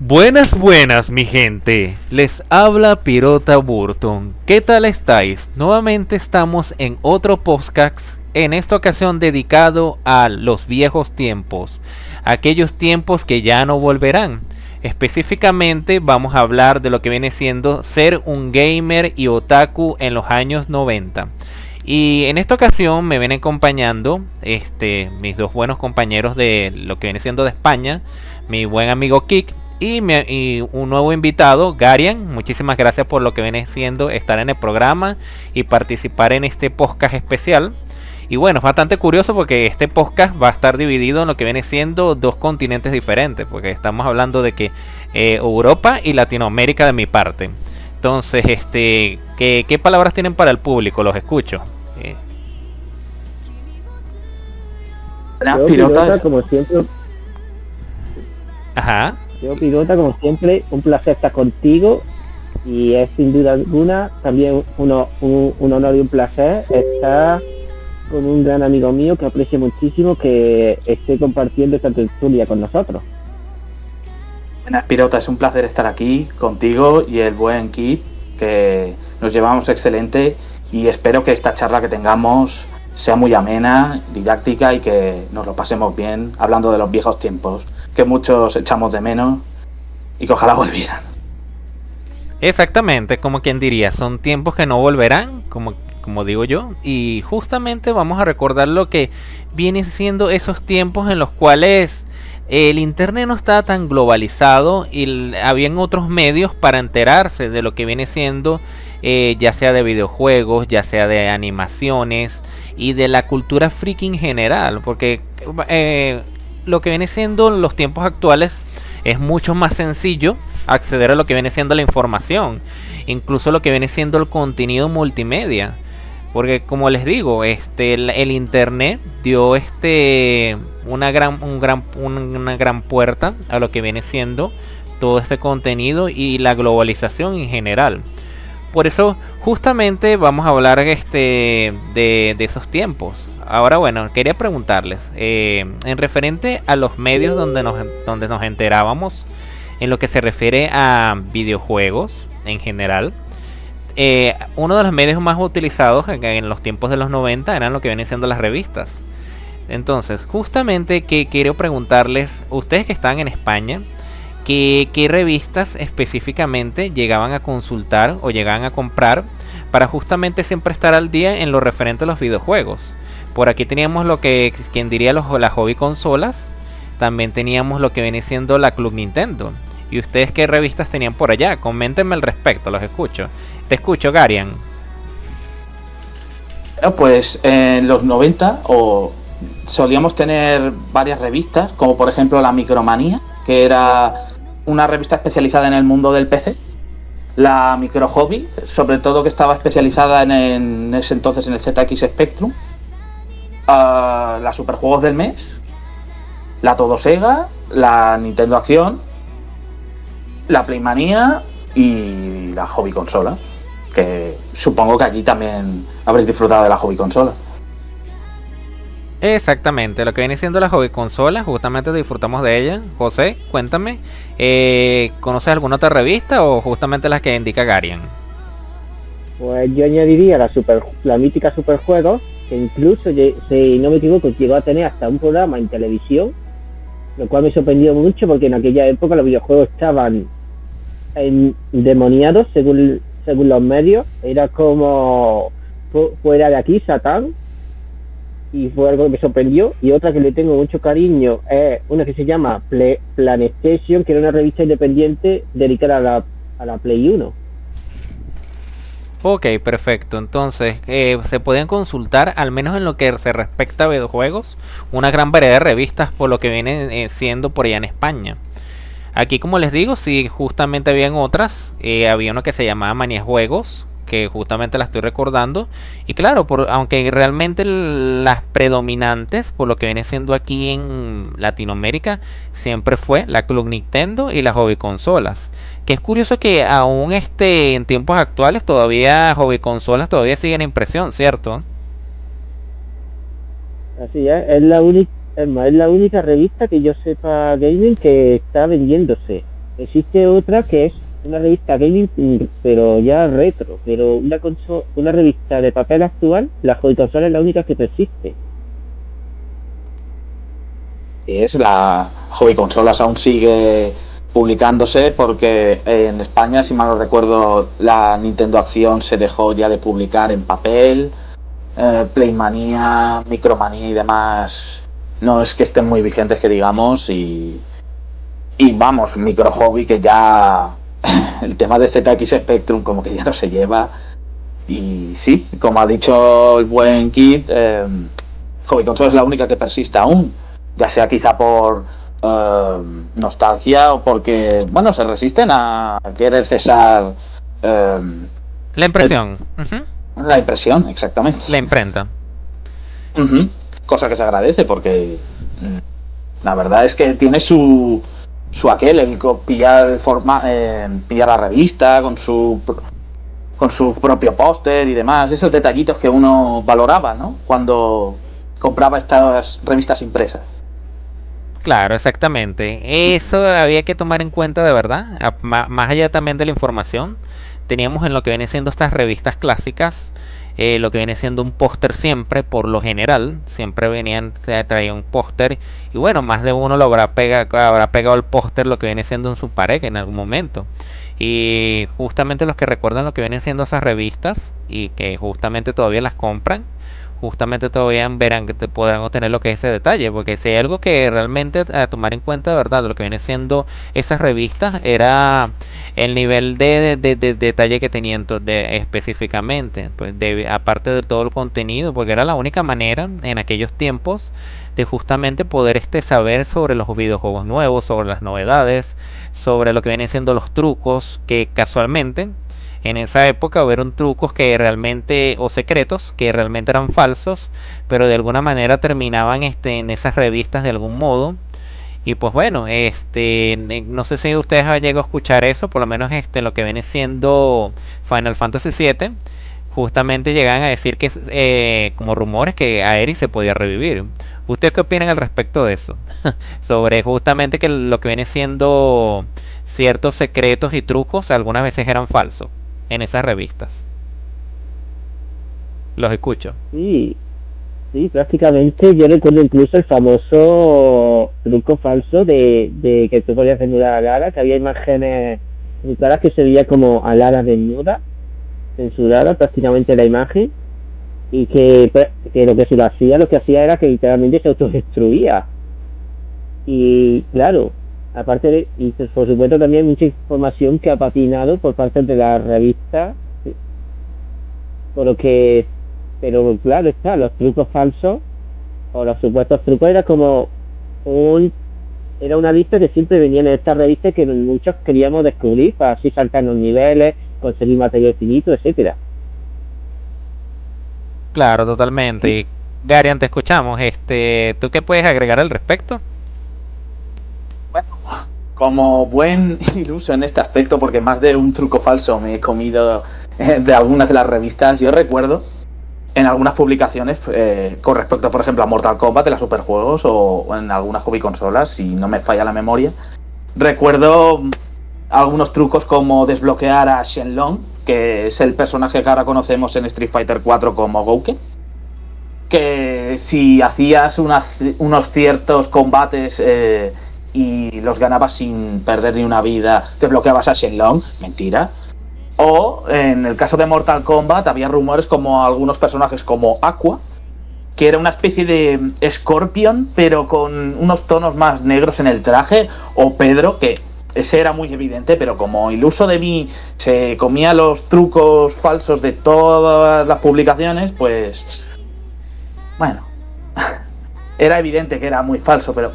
Buenas, buenas, mi gente. Les habla Pirota Burton. ¿Qué tal estáis? Nuevamente estamos en otro podcast, en esta ocasión dedicado a los viejos tiempos, aquellos tiempos que ya no volverán. Específicamente vamos a hablar de lo que viene siendo ser un gamer y otaku en los años 90. Y en esta ocasión me vienen acompañando mis dos buenos compañeros de lo que viene siendo de España, mi buen amigo Kik y un nuevo invitado, Garian. Muchísimas gracias por lo que viene siendo estar en el programa y participar en este podcast especial. Y bueno, es bastante curioso porque este podcast va a estar dividido en lo que viene siendo dos continentes diferentes, porque estamos hablando de que Europa y Latinoamérica de mi parte. Entonces, ¿qué palabras tienen para el público? Los escucho. Pilota, como siempre. Ajá. Yo, Pilota, como siempre, un placer estar contigo y es sin duda alguna también un honor y un placer estar con un gran amigo mío que aprecio muchísimo que esté compartiendo esta tertulia con nosotros. Buenas, Pilota, es un placer estar aquí contigo y el buen Kit, que nos llevamos excelente y espero que esta charla que tengamos sea muy amena, didáctica y que nos lo pasemos bien hablando de los viejos tiempos que muchos echamos de menos y que ojalá volvieran. Exactamente, como quien diría, son tiempos que no volverán, como digo yo, y justamente vamos a recordar lo que vienen siendo esos tiempos en los cuales el internet no estaba tan globalizado y habían otros medios para enterarse de lo que viene siendo ya sea de videojuegos, ya sea de animaciones y de la cultura friki en general, porque lo que viene siendo los tiempos actuales es mucho más sencillo acceder a lo que viene siendo la información, incluso lo que viene siendo el contenido multimedia, porque como les digo, el internet dio una gran puerta a lo que viene siendo todo este contenido y la globalización en general. Por eso justamente vamos a hablar de esos tiempos. Ahora bueno, quería preguntarles, en referente a los medios donde nos enterábamos, en lo que se refiere a videojuegos en general, uno de los medios más utilizados en los tiempos de los 90 eran lo que vienen siendo las revistas. Entonces, justamente que quiero preguntarles, ustedes que están en España, ¿qué revistas específicamente llegaban a consultar o llegaban a comprar para justamente siempre estar al día en lo referente a los videojuegos? Por aquí teníamos lo que quien diría las hobby consolas, también teníamos lo que viene siendo la Club Nintendo. ¿Y ustedes qué revistas tenían por allá? Coméntenme al respecto, los escucho. Te escucho, Garian. Bueno, pues en los 90 solíamos tener varias revistas, como por ejemplo la Micromanía, que era una revista especializada en el mundo del PC. La Micro Hobby, sobre todo que estaba especializada en ese entonces en el ZX Spectrum. La Superjuegos del Mes, la Todo Sega, la Nintendo Acción, la Playmanía y la Hobby Consola, que supongo que allí también habréis disfrutado de la Hobby Consola. Exactamente, lo que viene siendo la hobby consola, justamente disfrutamos de ella. José, cuéntame, ¿conoces alguna otra revista o justamente las que indica Garian? Pues yo añadiría la mítica Superjuegos, que incluso, si no me equivoco, llegó a tener hasta un programa en televisión, lo cual me sorprendió mucho porque en aquella época los videojuegos estaban endemoniados según los medios. Era como fuera de aquí, Satán, y fue algo que me sorprendió. Y otra que le tengo mucho cariño es una que se llama PlayStation, que era una revista independiente dedicada a la Play 1. Ok, perfecto. Entonces, se pueden consultar, al menos en lo que se respecta a videojuegos, una gran variedad de revistas por lo que viene siendo por allá en España. Aquí, como les digo, sí, justamente habían otras. Había uno que se llamaba Manía Juegos, que justamente la estoy recordando. Y claro, aunque realmente las predominantes, por lo que viene siendo aquí en Latinoamérica, siempre fue la Club Nintendo y las hobby consolas. Que es curioso que aún en tiempos actuales todavía hobby consolas todavía siguen en impresión, ¿cierto? Así es la única revista que yo sepa gaming que está vendiéndose. existe otra que es una revista gaming, pero ya retro, pero una revista de papel actual, la Hobby Consola es la única que persiste. Y es la Hobby Consolas aún sigue publicándose porque en España, si mal no recuerdo, la Nintendo Acción se dejó ya de publicar en papel. Playmanía, Micromanía y demás no es que estén muy vigentes que digamos, y vamos, Micro Hobby que ya el tema de ZX Spectrum como que ya no se lleva. Y sí, como ha dicho el buen Kid, Hobby Consola es la única que persiste aún, ya sea quizá por nostalgia o porque, bueno, se resisten a querer cesar La impresión. Ujú. la impresión, exactamente. La imprenta. Uh-huh. Cosa que se agradece porque la verdad es que tiene su aquel, el pillar pillar la revista con su propio póster y demás, esos detallitos que uno valoraba, ¿no? Cuando compraba estas revistas impresas. Claro, exactamente. Eso había que tomar en cuenta de verdad. Más allá también de la información, teníamos en lo que viene siendo estas revistas clásicas, lo que viene siendo un póster siempre, por lo general, siempre traía un póster. Y bueno, más de uno lo habrá pegado el póster, lo que viene siendo en su pared en algún momento. Y justamente los que recuerdan lo que vienen siendo esas revistas y que justamente todavía las compran, justamente todavía verán que te podrán obtener lo que es ese detalle, porque si hay algo que realmente a tomar en cuenta de verdad, lo que viene siendo esas revistas, era el nivel de detalle que tenían específicamente, pues aparte de todo el contenido, porque era la única manera en aquellos tiempos de justamente poder saber sobre los videojuegos nuevos, sobre las novedades, sobre lo que vienen siendo los trucos, que casualmente en esa época hubieron trucos que realmente, o secretos, que realmente eran falsos, pero de alguna manera terminaban en esas revistas de algún modo. Y pues bueno, no sé si ustedes han llegado a escuchar eso, por lo menos lo que viene siendo Final Fantasy VII, justamente llegan a decir que como rumores que Aerith se podía revivir. ¿Ustedes qué opinan al respecto de eso? Sobre justamente que lo que viene siendo ciertos secretos y trucos algunas veces eran falsos en esas revistas. Los escucho. Sí, sí, prácticamente yo recuerdo incluso el famoso truco falso de que tú podías desnudar a Lara, que había imágenes muy claras que se veía como a Lara desnuda, censurada prácticamente la imagen, y que lo que se lo que hacía era que literalmente se autodestruía. Y claro, y pues, por supuesto también mucha información que ha patinado por parte de la revista, por lo que, pero claro está, los trucos falsos o los supuestos trucos era una lista que siempre venía en esta revista que muchos queríamos descubrir para así saltar los niveles, conseguir material finito, etcétera. Claro, totalmente. Y Garian, te escuchamos. ¿Tú qué puedes agregar al respecto? Bueno, como buen iluso en este aspecto, porque más de un truco falso me he comido de algunas de las revistas, yo recuerdo en algunas publicaciones con respecto, por ejemplo, a Mortal Kombat de las Superjuegos o en algunas hobby consolas, si no me falla la memoria, recuerdo algunos trucos como desbloquear a Shenlong, que es el personaje que ahora conocemos en Street Fighter 4 como Gouken, que si hacías unos ciertos combates y los ganabas sin perder ni una vida, desbloqueabas a Shenlong. Mentira. O en el caso de Mortal Kombat había rumores como algunos personajes como Aqua, que era una especie de Scorpion pero con unos tonos más negros en el traje, o Pedro, que ese era muy evidente, pero como iluso de mí se comía los trucos falsos de todas las publicaciones, pues bueno, era evidente que era muy falso, pero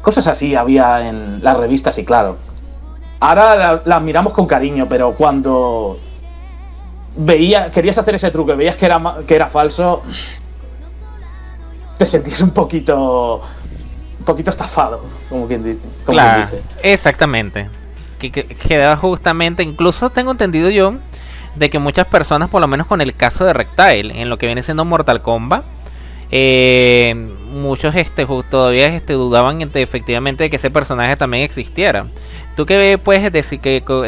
cosas así había en las revistas. Y claro, ahora las miramos con cariño, pero cuando querías hacer ese truco y veías que era falso, te sentías un poquito estafado, como quien dice. Claro, exactamente. Que quedaba justamente, incluso tengo entendido yo, de que muchas personas, por lo menos con el caso de Reptile, en lo que viene siendo Mortal Kombat, muchos todavía dudaban efectivamente de que ese personaje también existiera. ¿Tú qué puedes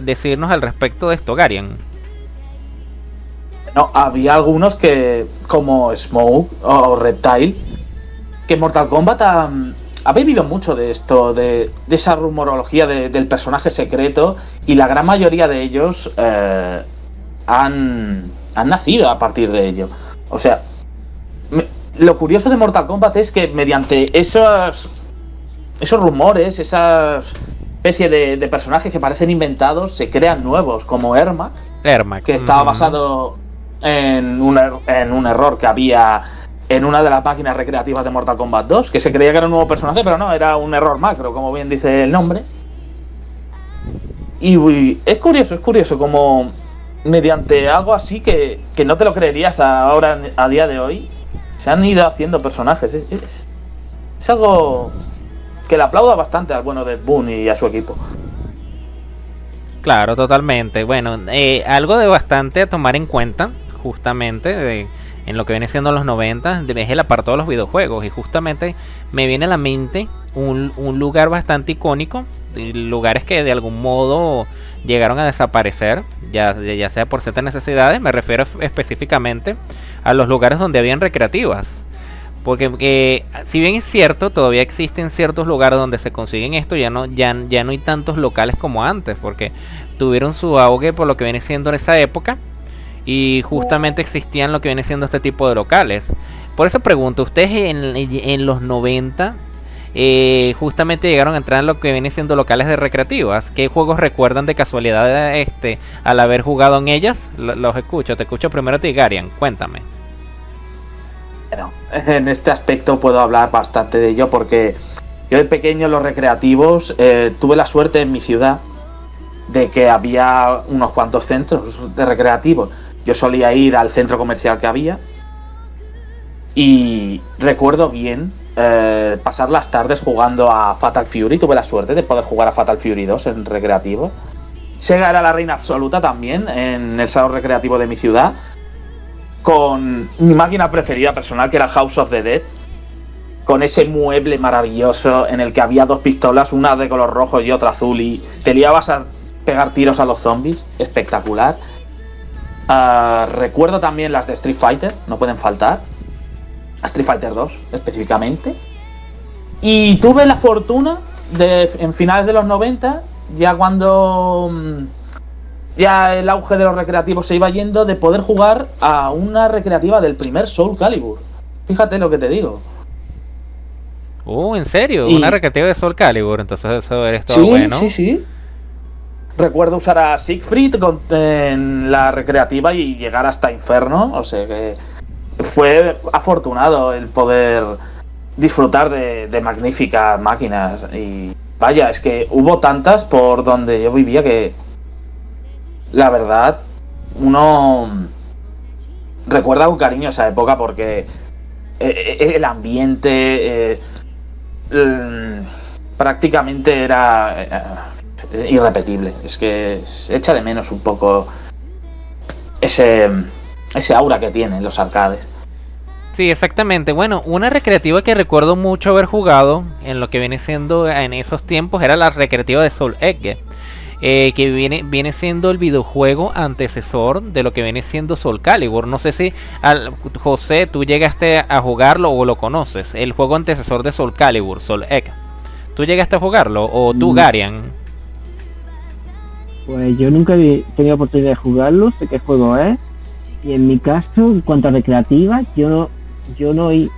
decirnos al respecto de esto, Garian? No, había algunos que, como Smoke o Reptile, que Mortal Kombat ha bebido mucho de esto, de esa rumorología del personaje secreto, y la gran mayoría de ellos han nacido a partir de ello. O sea, lo curioso de Mortal Kombat es que mediante esos rumores, esas especie de personajes que parecen inventados, se crean nuevos, como Ermac, que estaba basado en un error que había en una de las máquinas recreativas de Mortal Kombat 2, que se creía que era un nuevo personaje, pero no, era un error macro, como bien dice el nombre. Y es curioso como mediante algo así que no te lo creerías ahora, a día de hoy, se han ido haciendo personajes. Es algo que le aplaudo bastante al bueno de Ed Boon y a su equipo. Claro, totalmente. Bueno, algo de bastante a tomar en cuenta, justamente, en lo que viene siendo los 90, es el apartado de los videojuegos. Y justamente me viene a la mente un lugar bastante icónico, lugares que de algún modo llegaron a desaparecer, ya sea por ciertas necesidades. Me refiero específicamente a los lugares donde habían recreativas. Porque si bien es cierto, todavía existen ciertos lugares donde se consiguen esto, ya no hay tantos locales como antes, porque tuvieron su auge por lo que viene siendo en esa época, y justamente existían lo que viene siendo este tipo de locales. Por eso pregunto, ¿ustedes en los 90 justamente llegaron a entrar en lo que viene siendo locales de recreativas? ¿Qué juegos recuerdan de casualidad al haber jugado en ellas? Los escucho, te escucho primero a ti, Garian, cuéntame. Bueno, en este aspecto puedo hablar bastante de ello, porque yo de pequeño en los recreativos tuve la suerte en mi ciudad de que había unos cuantos centros de recreativos. Yo solía ir al centro comercial que había y recuerdo bien pasar las tardes jugando a Fatal Fury. Tuve la suerte de poder jugar a Fatal Fury 2 en recreativo. Sega era la reina absoluta también en el salón recreativo de mi ciudad, con mi máquina preferida personal, que era House of the Dead, con ese mueble maravilloso en el que había dos pistolas, una de color rojo y otra azul, y te liabas a pegar tiros a los zombies. Espectacular. Recuerdo también las de Street Fighter, no pueden faltar. Street Fighter 2 específicamente. Y tuve la fortuna en finales de los 90, ya cuando ya el auge de los recreativos se iba yendo, de poder jugar a una recreativa del primer Soul Calibur. Fíjate lo que te digo. ¿En serio? ¿Una recreativa de Soul Calibur? Entonces eso eres todo bueno. Sí. Recuerdo usar a Siegfried en la recreativa y llegar hasta Inferno. O sea que fue afortunado el poder disfrutar de magníficas máquinas. Y vaya, es que hubo tantas por donde yo vivía que la verdad uno recuerda con cariño esa época, porque el ambiente prácticamente era irrepetible. Es que se echa de menos un poco ese aura que tienen los arcades. Sí, exactamente. Bueno, una recreativa que recuerdo mucho haber jugado en lo que viene siendo en esos tiempos era la recreativa de Soul Edge, que viene siendo el videojuego antecesor de lo que viene siendo Soul Calibur. No sé si José, tú llegaste a jugarlo o lo conoces, el juego antecesor de Soul Calibur, Soul Edge. ¿Tú llegaste a jugarlo o tú, Garian? Pues yo nunca he tenido oportunidad de jugarlo, sé qué juego es. Y en mi caso, en cuanto a recreativas, yo no he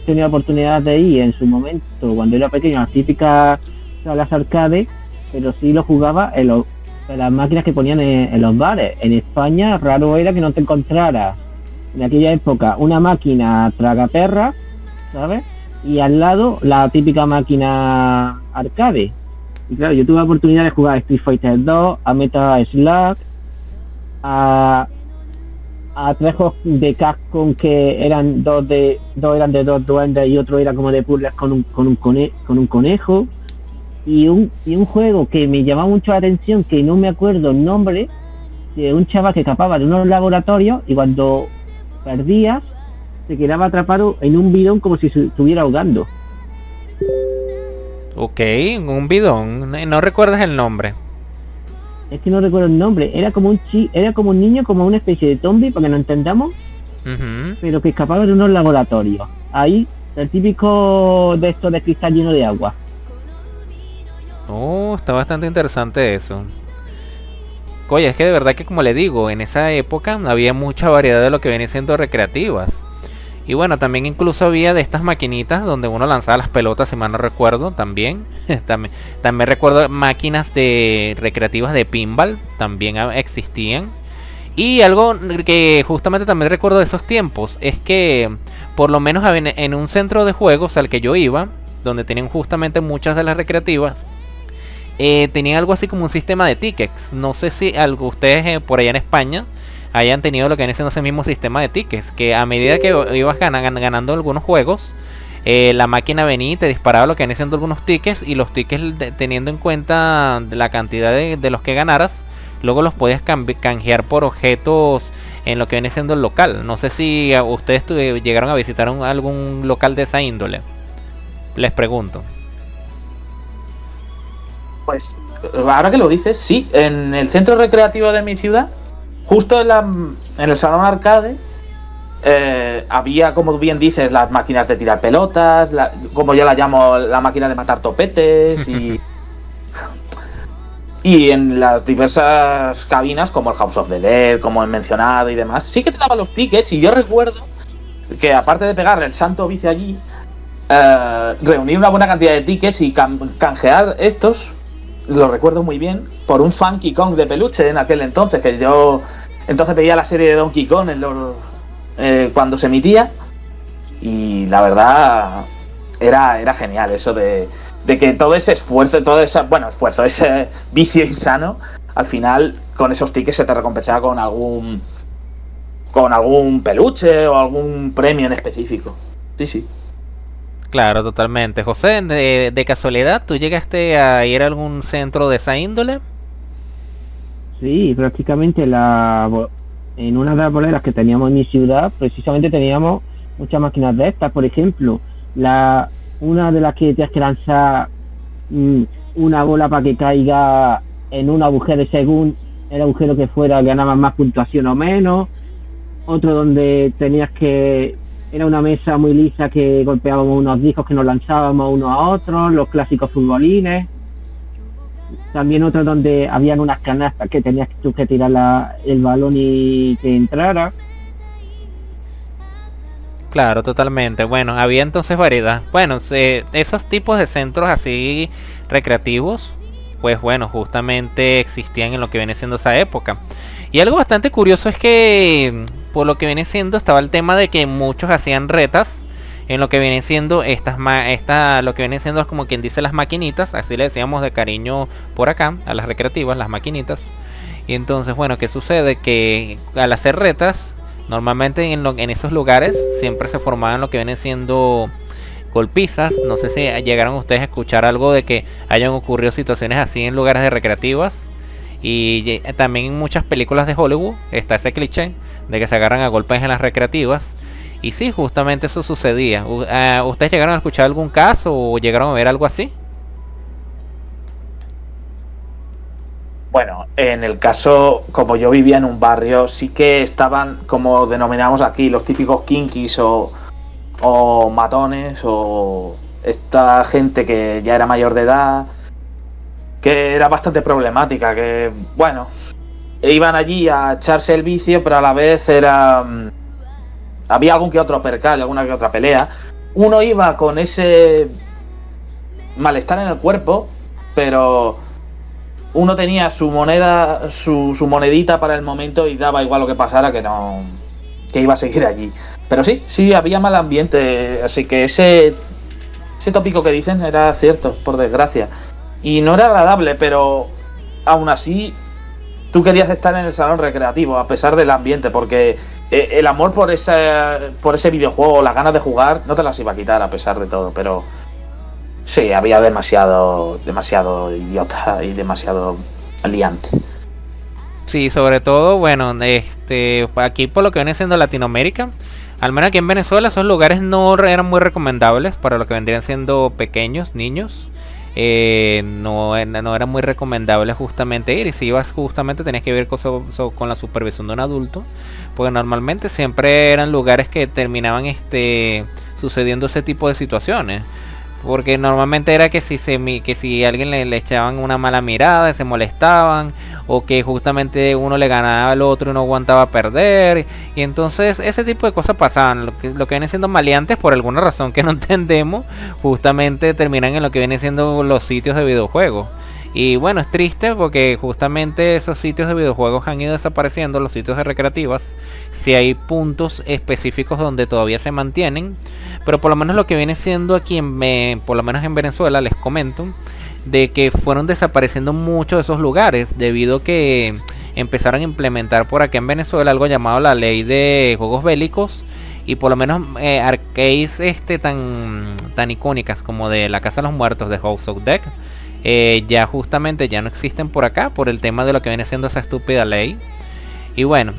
tenido oportunidad de ir en su momento, cuando era pequeño, a las típicas salas arcade, pero sí lo jugaba en las máquinas que ponían en los bares. En España raro era que no te encontraras en aquella época una máquina tragaperras, ¿sabes? Y al lado la típica máquina arcade. Y claro, yo tuve la oportunidad de jugar a Street Fighter 2, a Metal Slug, a tres juegos de Capcom que eran dos eran de dos duendes y otro era como de puzzles con un conejo. Y un juego que me llamaba mucho la atención, que no me acuerdo el nombre, de un chaval que escapaba de unos laboratorios y cuando perdías se quedaba atrapado en un bidón como si se estuviera ahogando. Ok, un bidón. No recuerdas el nombre. es que no recuerdo el nombre, era como un niño, como una especie de zombie, para que nos entendamos, pero que escapaba de unos laboratorios. Ahí, el típico de estos de cristal lleno de agua. Oh, está bastante interesante eso. Oye, es que de verdad que como le digo, en esa época había mucha variedad de lo que viene siendo recreativas. Y bueno, también incluso había de estas maquinitas donde uno lanzaba las pelotas, si mal no recuerdo, también. También recuerdo máquinas de recreativas de pinball, también existían. Y algo que justamente también recuerdo de esos tiempos es que por lo menos en un centro de juegos al que yo iba, donde tenían justamente muchas de las recreativas, tenían algo así como un sistema de tickets. No sé si ustedes por allá en España hayan tenido lo que viene siendo ese mismo sistema de tickets, que a medida que ibas ganando algunos juegos, la máquina venía y te disparaba lo que viene siendo algunos tickets, y los tickets teniendo en cuenta la cantidad de los que ganaras, luego los podías canjear por objetos en lo que viene siendo el local. No sé si ustedes llegaron a visitar algún local de esa índole. Les pregunto. Pues ahora que lo dices, sí, en el centro recreativo de mi ciudad, justo en el salón arcade, había, como bien dices, las máquinas de tirar pelotas, como yo la llamo, la máquina de matar topetes, y en las diversas cabinas, como el House of the Dead, como he mencionado y demás, sí que te daban los tickets. Y yo recuerdo que, aparte de pegarle el santo vicio allí, reunir una buena cantidad de tickets y canjear estos, lo recuerdo muy bien, por un Funky Kong de peluche en aquel entonces, que yo entonces veía la serie de Donkey Kong cuando se emitía, y la verdad era genial eso de que todo ese esfuerzo, ese vicio insano, al final con esos tickets se te recompensaba con algún peluche o algún premio en específico. Sí. Claro, totalmente. José, de casualidad, ¿tú llegaste a ir a algún centro de esa índole? Sí, prácticamente en una de las boleras que teníamos en mi ciudad, precisamente teníamos muchas máquinas de estas. Por ejemplo, una de las que tienes que lanzar una bola para que caiga en un agujero, según el agujero que fuera, ganabas más puntuación o menos. Otro donde era una mesa muy lisa que golpeábamos unos discos que nos lanzábamos unos a otros, los clásicos futbolines. También otro donde habían unas canastas que tenías tú que tirar el balón y que entrara. Claro, totalmente. Bueno, había entonces variedad. Bueno, esos tipos de centros así recreativos, pues bueno, justamente existían en lo que viene siendo esa época. Y algo bastante curioso es que, por lo que viene siendo, estaba el tema de que muchos hacían retas en lo que viene siendo lo que viene siendo, como quien dice, las maquinitas, así le decíamos de cariño por acá a las recreativas, las maquinitas. Y entonces, bueno, ¿qué sucede? Que al hacer retas, normalmente en esos lugares siempre se formaban lo que viene siendo golpizas. No sé si llegaron ustedes a escuchar algo de que hayan ocurrido situaciones así en lugares de recreativas. Y también en muchas películas de Hollywood está ese cliché de que se agarran a golpes en las recreativas. Y sí, justamente eso sucedía. ¿Ustedes llegaron a escuchar algún caso o llegaron a ver algo así? Bueno, en el caso, como yo vivía en un barrio, sí que estaban, como denominamos aquí, los típicos kinkis o matones, o esta gente que ya era mayor de edad, que era bastante problemática, que, bueno, iban allí a echarse el vicio, pero a la vez había algún que otro percal, alguna que otra pelea. Uno iba con ese malestar en el cuerpo, pero uno tenía su moneda, su monedita para el momento, y daba igual lo que pasara, que iba a seguir allí. Pero sí, había mal ambiente, así que ese tópico que dicen era cierto, por desgracia. Y no era agradable, pero aún así tú querías estar en el salón recreativo, a pesar del ambiente, porque el amor por ese videojuego, las ganas de jugar, no te las iba a quitar a pesar de todo. Pero sí, había demasiado idiota y demasiado liante. Sí, sobre todo, bueno, aquí por lo que viene siendo Latinoamérica, al menos aquí en Venezuela, esos lugares no eran muy recomendables para lo que vendrían siendo pequeños, niños. no era muy recomendable justamente ir. Y si ibas justamente tenías que ir con la supervisión de un adulto, porque normalmente siempre eran lugares que terminaban sucediendo ese tipo de situaciones. Porque normalmente era que si alguien le echaban una mala mirada, se molestaban, o que justamente uno le ganaba al otro y no aguantaba perder. Y entonces ese tipo de cosas pasaban. Lo que viene siendo maleantes, por alguna razón que no entendemos, justamente terminan en lo que viene siendo los sitios de videojuegos. Y bueno, es triste porque justamente esos sitios de videojuegos han ido desapareciendo, los sitios de recreativas. Si hay puntos específicos donde todavía se mantienen, pero por lo menos lo que viene siendo aquí, por lo menos en Venezuela, les comento, de que fueron desapareciendo muchos de esos lugares debido a que empezaron a implementar por acá en Venezuela algo llamado la ley de juegos bélicos. Y por lo menos arcades tan icónicas como de la Casa de los Muertos, de House of Dead, ya justamente ya no existen por acá por el tema de lo que viene siendo esa estúpida ley. Y bueno,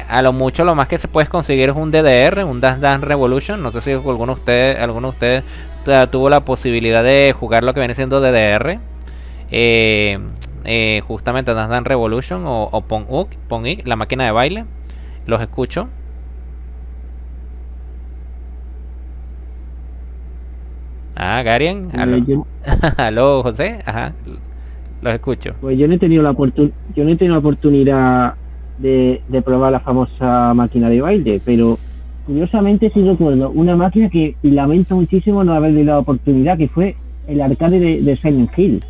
a lo mucho lo más que se puede conseguir es un DDR, un Dance Dance Revolution. No sé si alguno de ustedes tuvo la posibilidad de jugar lo que viene siendo DDR, justamente Dance Dance Revolution o Pong-Ig, la máquina de baile. Los escucho. Garian, aló. Aló, José, ajá, los escucho. Pues yo no he tenido la oportunidad de probar la famosa máquina de baile, pero curiosamente sí recuerdo una máquina que lamento muchísimo no haberle dado oportunidad, que fue el arcade de Silent Hill.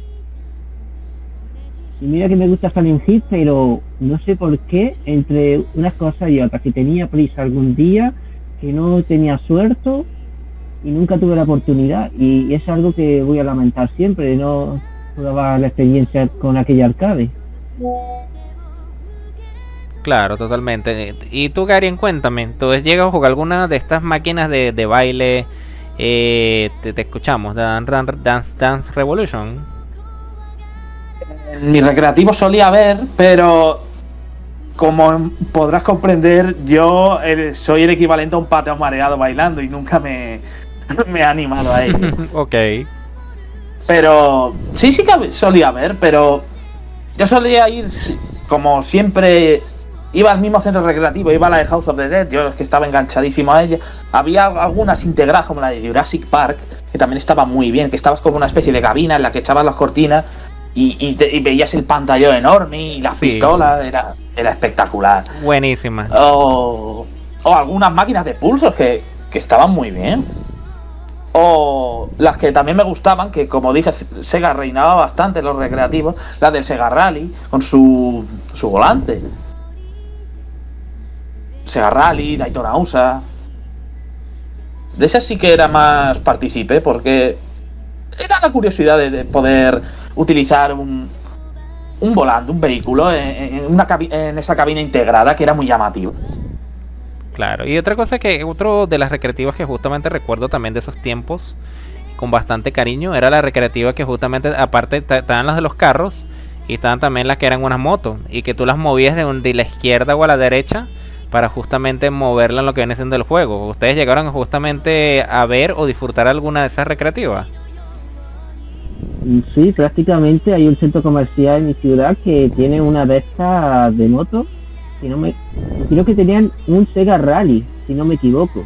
Y mira que me gusta Silent Hill, pero no sé por qué, entre unas cosas y otras, que tenía prisa algún día, que no tenía suerte y nunca tuve la oportunidad, y es algo que voy a lamentar siempre, de no probar la experiencia con aquella arcade. Claro, totalmente. Y tú, Garian, cuéntame, ¿tú llegas a jugar alguna de estas máquinas de baile? Te escuchamos, Dance Revolution. En mi recreativo solía haber, pero como podrás comprender, yo soy el equivalente a un pateo mareado bailando y nunca me he animado a ello. Ok. Pero sí que solía haber, pero yo solía ir, como siempre, iba al mismo centro recreativo, iba a la de House of the Dead, yo es que estaba enganchadísimo a ella. Había algunas integradas como la de Jurassic Park, que también estaba muy bien, que estabas como una especie de cabina en la que echabas las cortinas y veías el pantallón enorme y las pistolas, era espectacular. Buenísima. O algunas máquinas de pulsos que estaban muy bien. O las que también me gustaban, que como dije, Sega reinaba bastante en los recreativos, las del Sega Rally, con su volante. Sega Rally, Daytona USA. De esas sí que era más partícipe, porque era la curiosidad de poder utilizar un volante, un vehículo en esa cabina integrada, que era muy llamativo. Claro, y otro de las recreativas que justamente recuerdo también de esos tiempos con bastante cariño era la recreativa que justamente, aparte, estaban las de los carros y estaban también las que eran unas motos y que tú las movías de la izquierda o a la derecha para justamente moverla en lo que viene siendo el juego. ¿Ustedes llegaron justamente a ver o disfrutar alguna de esas recreativas? Sí, prácticamente hay un centro comercial en mi ciudad que tiene una de estas de motos. Creo que tenían un Sega Rally, si no me equivoco.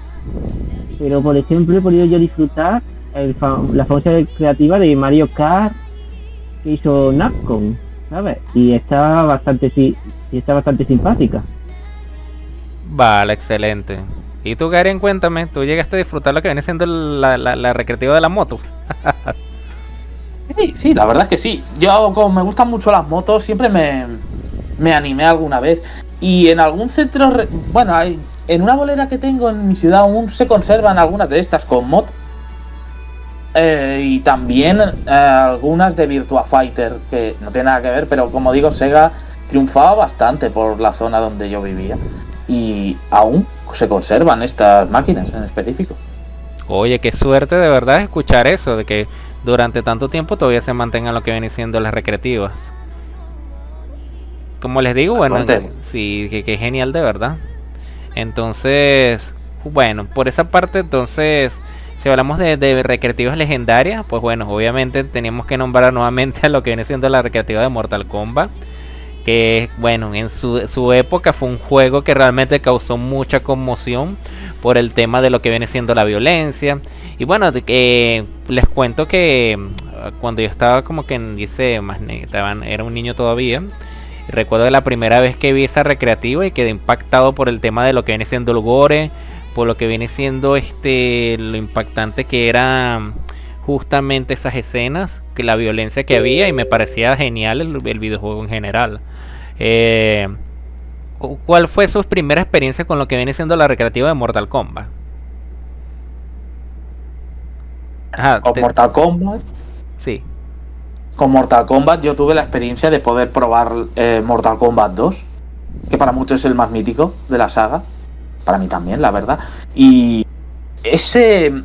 Pero por ejemplo he podido yo disfrutar la famosa creativa de Mario Kart que hizo Capcom, ¿sabes? Y está bastante simpática. Vale, excelente. Y tú, Garen, cuéntame, ¿tú llegaste a disfrutar lo que viene siendo la recreativa de la moto? Sí, la verdad es que sí. Yo, como me gustan mucho las motos, siempre me animé alguna vez. Y en algún centro, en una bolera que tengo en mi ciudad aún se conservan algunas de estas con mod. Y también algunas de Virtua Fighter, que no tiene nada que ver, pero como digo, Sega triunfaba bastante por la zona donde yo vivía. Y aún se conservan estas máquinas en específico. Oye, qué suerte de verdad escuchar eso, de que durante tanto tiempo todavía se mantengan lo que vienen siendo las recreativas. Como les digo, bueno, sí, que genial de verdad. Entonces, bueno, por esa parte, entonces, Si hablamos de recreativas legendarias, pues bueno, obviamente teníamos que nombrar nuevamente a lo que viene siendo la recreativa de Mortal Kombat. Que bueno, en su época fue un juego que realmente causó mucha conmoción por el tema de lo que viene siendo la violencia. Y bueno, les cuento que cuando yo estaba como que era un niño todavía. Y recuerdo que la primera vez que vi esa recreativa y quedé impactado por el tema de lo que viene siendo el gore, por lo que viene siendo lo impactante que era justamente esas escenas, que la violencia que había, y me parecía genial el videojuego en general. ¿Cuál fue su primera experiencia con lo que viene siendo la recreativa de Mortal Kombat? Mortal Kombat. Sí. Con Mortal Kombat yo tuve la experiencia de poder probar Mortal Kombat 2, que para muchos es el más mítico de la saga. Para mí también, la verdad. Y ese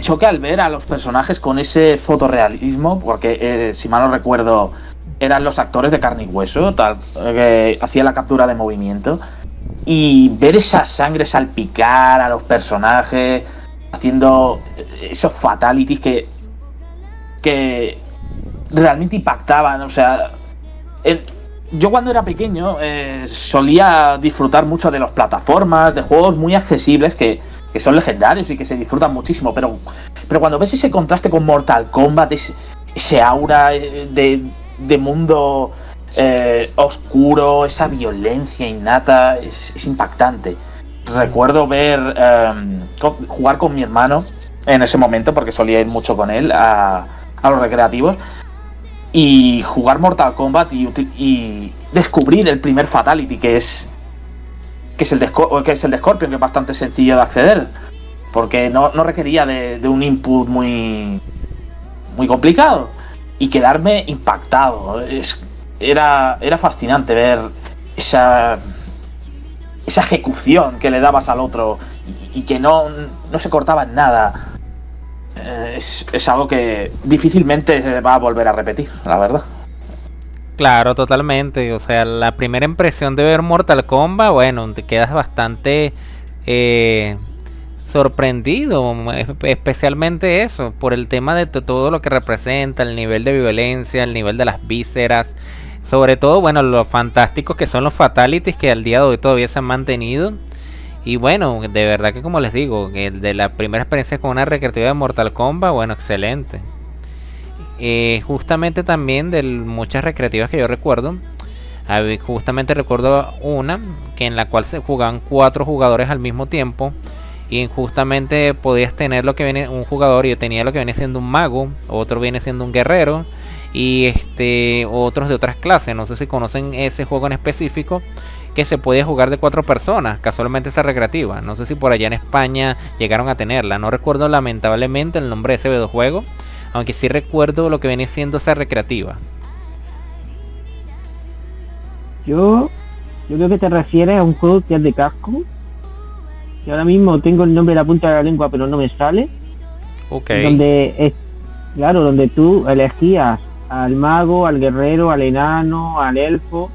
choque al ver a los personajes con ese fotorrealismo, porque si mal no recuerdo eran los actores de carne y hueso, que hacían la captura de movimiento, y ver esa sangre salpicar a los personajes haciendo esos fatalities que realmente impactaban. O sea, yo cuando era pequeño solía disfrutar mucho de las plataformas, de juegos muy accesibles que son legendarios y que se disfrutan muchísimo, pero cuando ves ese contraste con Mortal Kombat, ese aura de mundo oscuro, esa violencia innata, es impactante. Recuerdo jugar con mi hermano en ese momento, porque solía ir mucho con él a los recreativos, y jugar Mortal Kombat y descubrir el primer Fatality, que es el de Scorpion, que es bastante sencillo de acceder, porque no requería de un input muy complicado, y quedarme impactado. Era fascinante ver esa ejecución que le dabas al otro y que no se cortaba en nada. Es algo que difícilmente se va a volver a repetir, la verdad. Claro, totalmente. O sea, la primera impresión de ver Mortal Kombat, bueno, te quedas bastante sorprendido, especialmente eso, por el tema de todo lo que representa, el nivel de violencia, el nivel de las vísceras, sobre todo, bueno, lo fantásticos que son los fatalities, que al día de hoy todavía se han mantenido. Y bueno, de verdad que, como les digo, que de la primera experiencia con una recreativa de Mortal Kombat, bueno, excelente. Justamente también de muchas recreativas que yo recuerdo, justamente recuerdo una que en la cual se jugaban 4 jugadores al mismo tiempo, y justamente podías tener lo que viene un jugador, y yo tenía lo que viene siendo un mago, otro viene siendo un guerrero, y otros de otras clases. No sé si conocen ese juego en específico, que se podía jugar de 4 personas, casualmente esa recreativa. No sé si por allá en España llegaron a tenerla, no recuerdo lamentablemente el nombre de ese videojuego, aunque sí recuerdo lo que viene siendo esa recreativa. Yo creo que te refieres a un juego que es de Capcom, que ahora mismo tengo el nombre en la punta de la lengua pero no me sale. Okay. Donde tú elegías al mago, al guerrero, al enano, al elfo,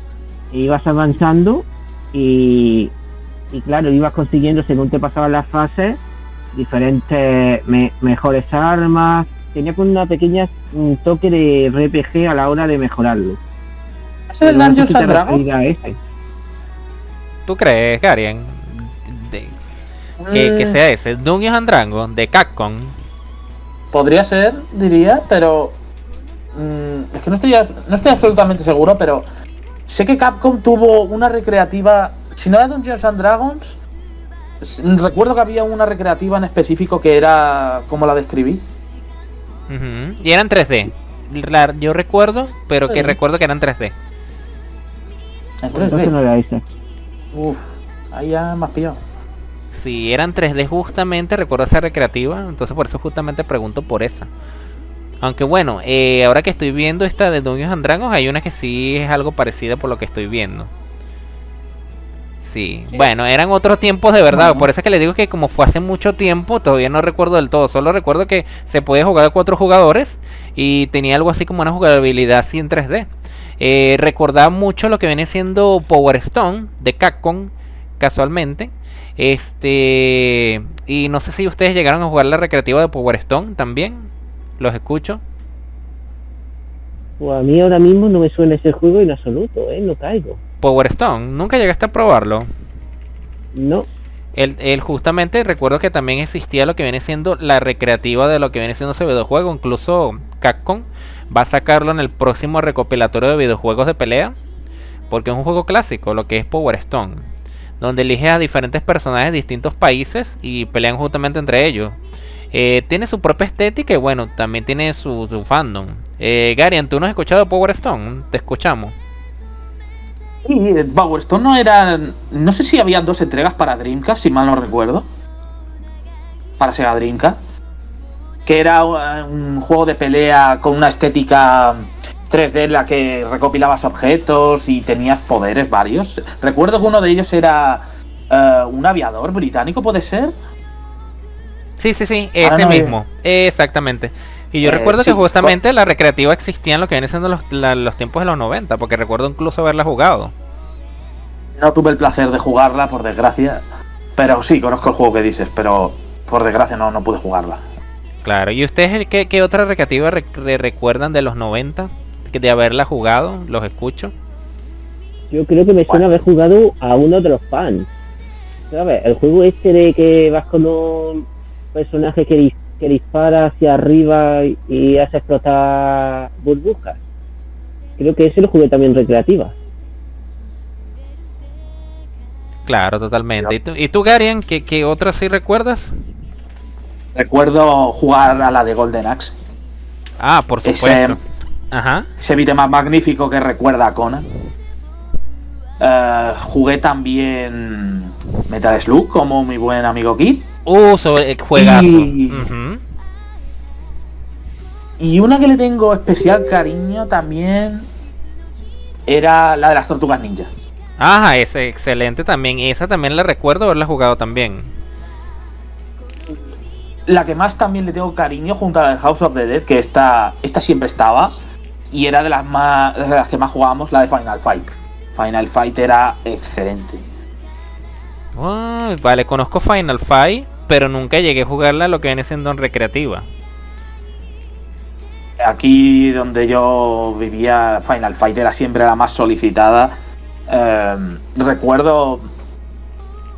e ibas avanzando y claro, ibas consiguiendo, según te pasaban las fases, diferentes mejores armas. Tenía con una pequeña toque de RPG a la hora de mejorarlo. ¿Es el Dungeons and Dragons? ¿Tú crees, Garian? Que sea ese Dungeons and Dragons de Capcom. Podría ser, diría, pero es que no estoy absolutamente seguro, pero sé que Capcom tuvo una recreativa, si no era Dungeons and Dragons, recuerdo que había una recreativa en específico que era como la describí. Y eran 3D. Yo recuerdo, pero que recuerdo que eran 3D. En 3D. Entonces no era ese. Ahí ya me has pillado. Sí, eran 3D justamente, recuerdo esa recreativa, entonces por eso justamente pregunto por esa. Aunque bueno, ahora que estoy viendo esta de Dungeons and Dragons, hay una que sí es algo parecida por lo que estoy viendo. Sí, bueno, eran otros tiempos de verdad, por eso es que les digo que como fue hace mucho tiempo, todavía no recuerdo del todo, solo recuerdo que se podía jugar a 4 jugadores y tenía algo así como una jugabilidad así en 3D. Recordaba mucho lo que viene siendo Power Stone de Capcom, casualmente. Y no sé si ustedes llegaron a jugar la recreativa de Power Stone también. Los escucho. Pues a mí ahora mismo no me suena ese juego en absoluto, no caigo. Power Stone, nunca llegaste a probarlo. No. Él justamente recuerdo que también existía lo que viene siendo la recreativa de lo que viene siendo ese videojuego. Incluso Capcom va a sacarlo en el próximo recopilatorio de videojuegos de pelea, porque es un juego clásico, lo que es Power Stone, donde eliges a diferentes personajes de distintos países y pelean justamente entre ellos. Tiene su propia estética y bueno, también tiene su fandom. Garian, ¿tú no has escuchado Power Stone? Te escuchamos. Sí, Power Stone no era... No sé si había 2 entregas para Dreamcast, si mal no recuerdo. Para Sega Dreamcast. Que era un juego de pelea con una estética 3D en la que recopilabas objetos y tenías poderes varios. Recuerdo que uno de ellos era un aviador británico, ¿puede ser? Sí, ese mismo. Exactamente. Y yo recuerdo que justamente la recreativa existía en lo que viene siendo los tiempos de los 90, porque recuerdo incluso haberla jugado. No tuve el placer de jugarla, por desgracia. Pero sí, conozco el juego que dices, pero por desgracia no pude jugarla. Claro, ¿y ustedes qué otra recreativa recuerdan de los 90? De haberla jugado, los escucho. Yo creo que me suena haber jugado a uno de los fans. ¿Sabes? El juego este de que vas con un personaje que dispara hacia arriba y hace explotar burbujas. Creo que ese lo jugué también recreativa. Claro, totalmente. ¿Y tú Garian, qué otra sí recuerdas? Recuerdo jugar a la de Golden Axe. Ah, por supuesto. Ese beat'em up magnífico que recuerda a Conan. Jugué también Metal Slug como mi buen amigo Kid. Sobre juegazo. Y una que le tengo especial cariño también era la de las Tortugas Ninja. Ajá, esa excelente también. Esa también la recuerdo haberla jugado también. La que más también le tengo cariño junto a la de House of the Dead, que esta siempre estaba y era de las que más jugábamos, la de Final Fight. Final Fight era excelente. Vale, conozco Final Fight, pero nunca llegué a jugarla lo que viene siendo en recreativa. Aquí donde yo vivía, Final Fight era siempre la más solicitada. Recuerdo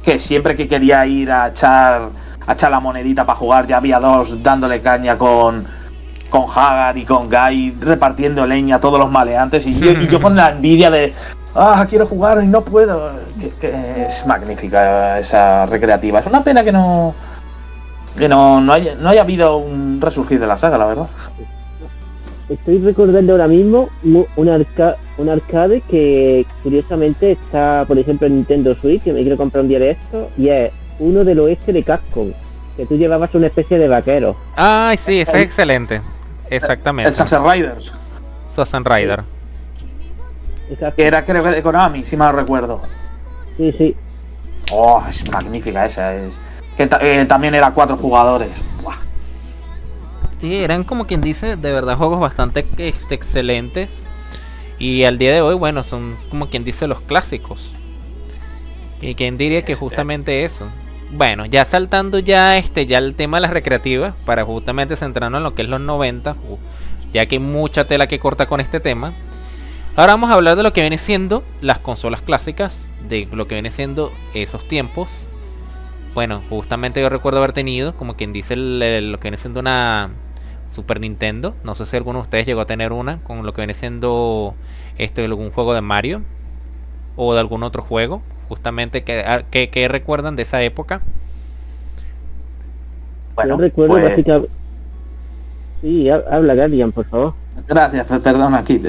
que siempre que quería ir a echar la monedita para jugar, ya había 2 dándole caña con Hagar y con Guy, repartiendo leña a todos los maleantes, y yo con la envidia de quiero jugar y no puedo. Que es magnífica esa recreativa. Es una pena que no haya habido un resurgir de la saga, la verdad. Estoy recordando ahora mismo un arcade que curiosamente está, por ejemplo, en Nintendo Switch, que me quiero comprar un día de esto, y es uno del oeste de Capcom, que tú llevabas una especie de vaquero. Ay, sí, ese es excelente. Exactamente. El Sunset Riders. Sunset Rider. Exacto. Que era, creo que de Konami, si mal recuerdo. Sí. Oh, es magnífica esa. Que también era 4 jugadores. Buah. Sí, eran como quien dice, de verdad juegos bastante excelentes. Y al día de hoy, bueno, son como quien dice los clásicos. Y quien diría que justamente eso. Bueno, ya saltando ya el tema de las recreativas, para justamente centrarnos en lo que es los 90, ya que hay mucha tela que corta con este tema. Ahora vamos a hablar de lo que viene siendo las consolas clásicas, de lo que viene siendo esos tiempos. Bueno, justamente yo recuerdo haber tenido, como quien dice, lo que viene siendo una Super Nintendo. No sé si alguno de ustedes llegó a tener una, con lo que viene siendo algún juego de Mario o de algún otro juego. Justamente, ¿qué recuerdan de esa época? Bueno, yo recuerdo pues... básicamente... Sí, habla Garian, por favor. Gracias, perdón aquí.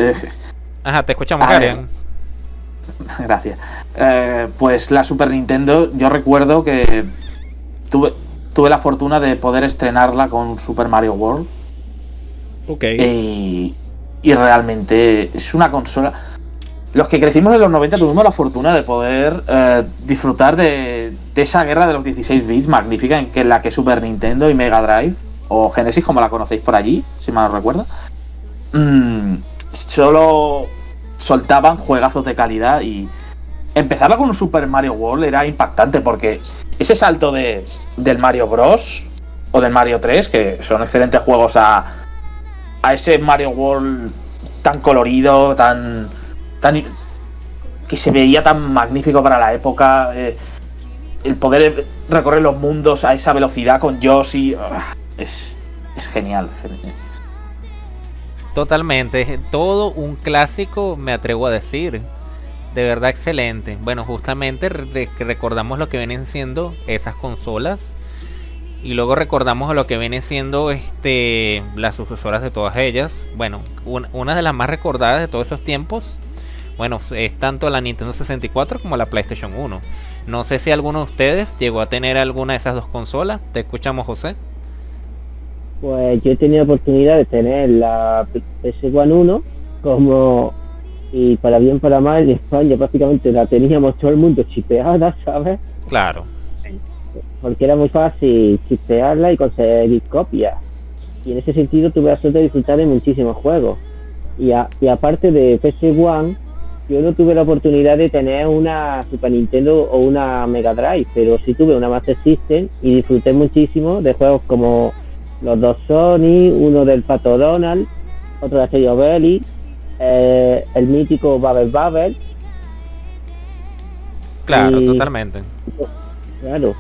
Ajá, te escuchamos, Garian. Gracias. Pues la Super Nintendo, yo recuerdo que tuve la fortuna de poder estrenarla con Super Mario World. Ok. Y realmente es una consola... Los que crecimos en los 90 tuvimos la fortuna de poder disfrutar de esa guerra de los 16 bits magnífica en la que Super Nintendo y Mega Drive, o Genesis como la conocéis por allí, si mal no recuerdo, solo soltaban juegazos de calidad y empezarla con un Super Mario World era impactante, porque ese salto del Mario Bros. O del Mario 3, que son excelentes juegos, a ese Mario World tan colorido, tan que se veía tan magnífico para la época, el poder recorrer los mundos a esa velocidad con Yoshi, es genial. Totalmente, todo un clásico, me atrevo a decir. De verdad excelente. Bueno, justamente recordamos lo que vienen siendo esas consolas. Y luego recordamos lo que vienen siendo las sucesoras de todas ellas. Bueno, una de las más recordadas de todos esos tiempos, bueno, es tanto la Nintendo 64 como la PlayStation 1. No sé si alguno de ustedes llegó a tener alguna de esas dos consolas. Te escuchamos, José. Pues yo he tenido oportunidad de tener la PS1 1, y para bien para mal, en España prácticamente la teníamos todo el mundo chipeada, ¿sabes? Claro. Porque era muy fácil chistearla y conseguir copias. Y en ese sentido tuve la suerte de disfrutar de muchísimos juegos. Y aparte de PS1, yo no tuve la oportunidad de tener una Super Nintendo o una Mega Drive, pero sí tuve una Master System y disfruté muchísimo de juegos como los dos Sonic, uno del Pato Donald, otro de Asterio Belly, el mítico Babel. Claro, totalmente. Claro.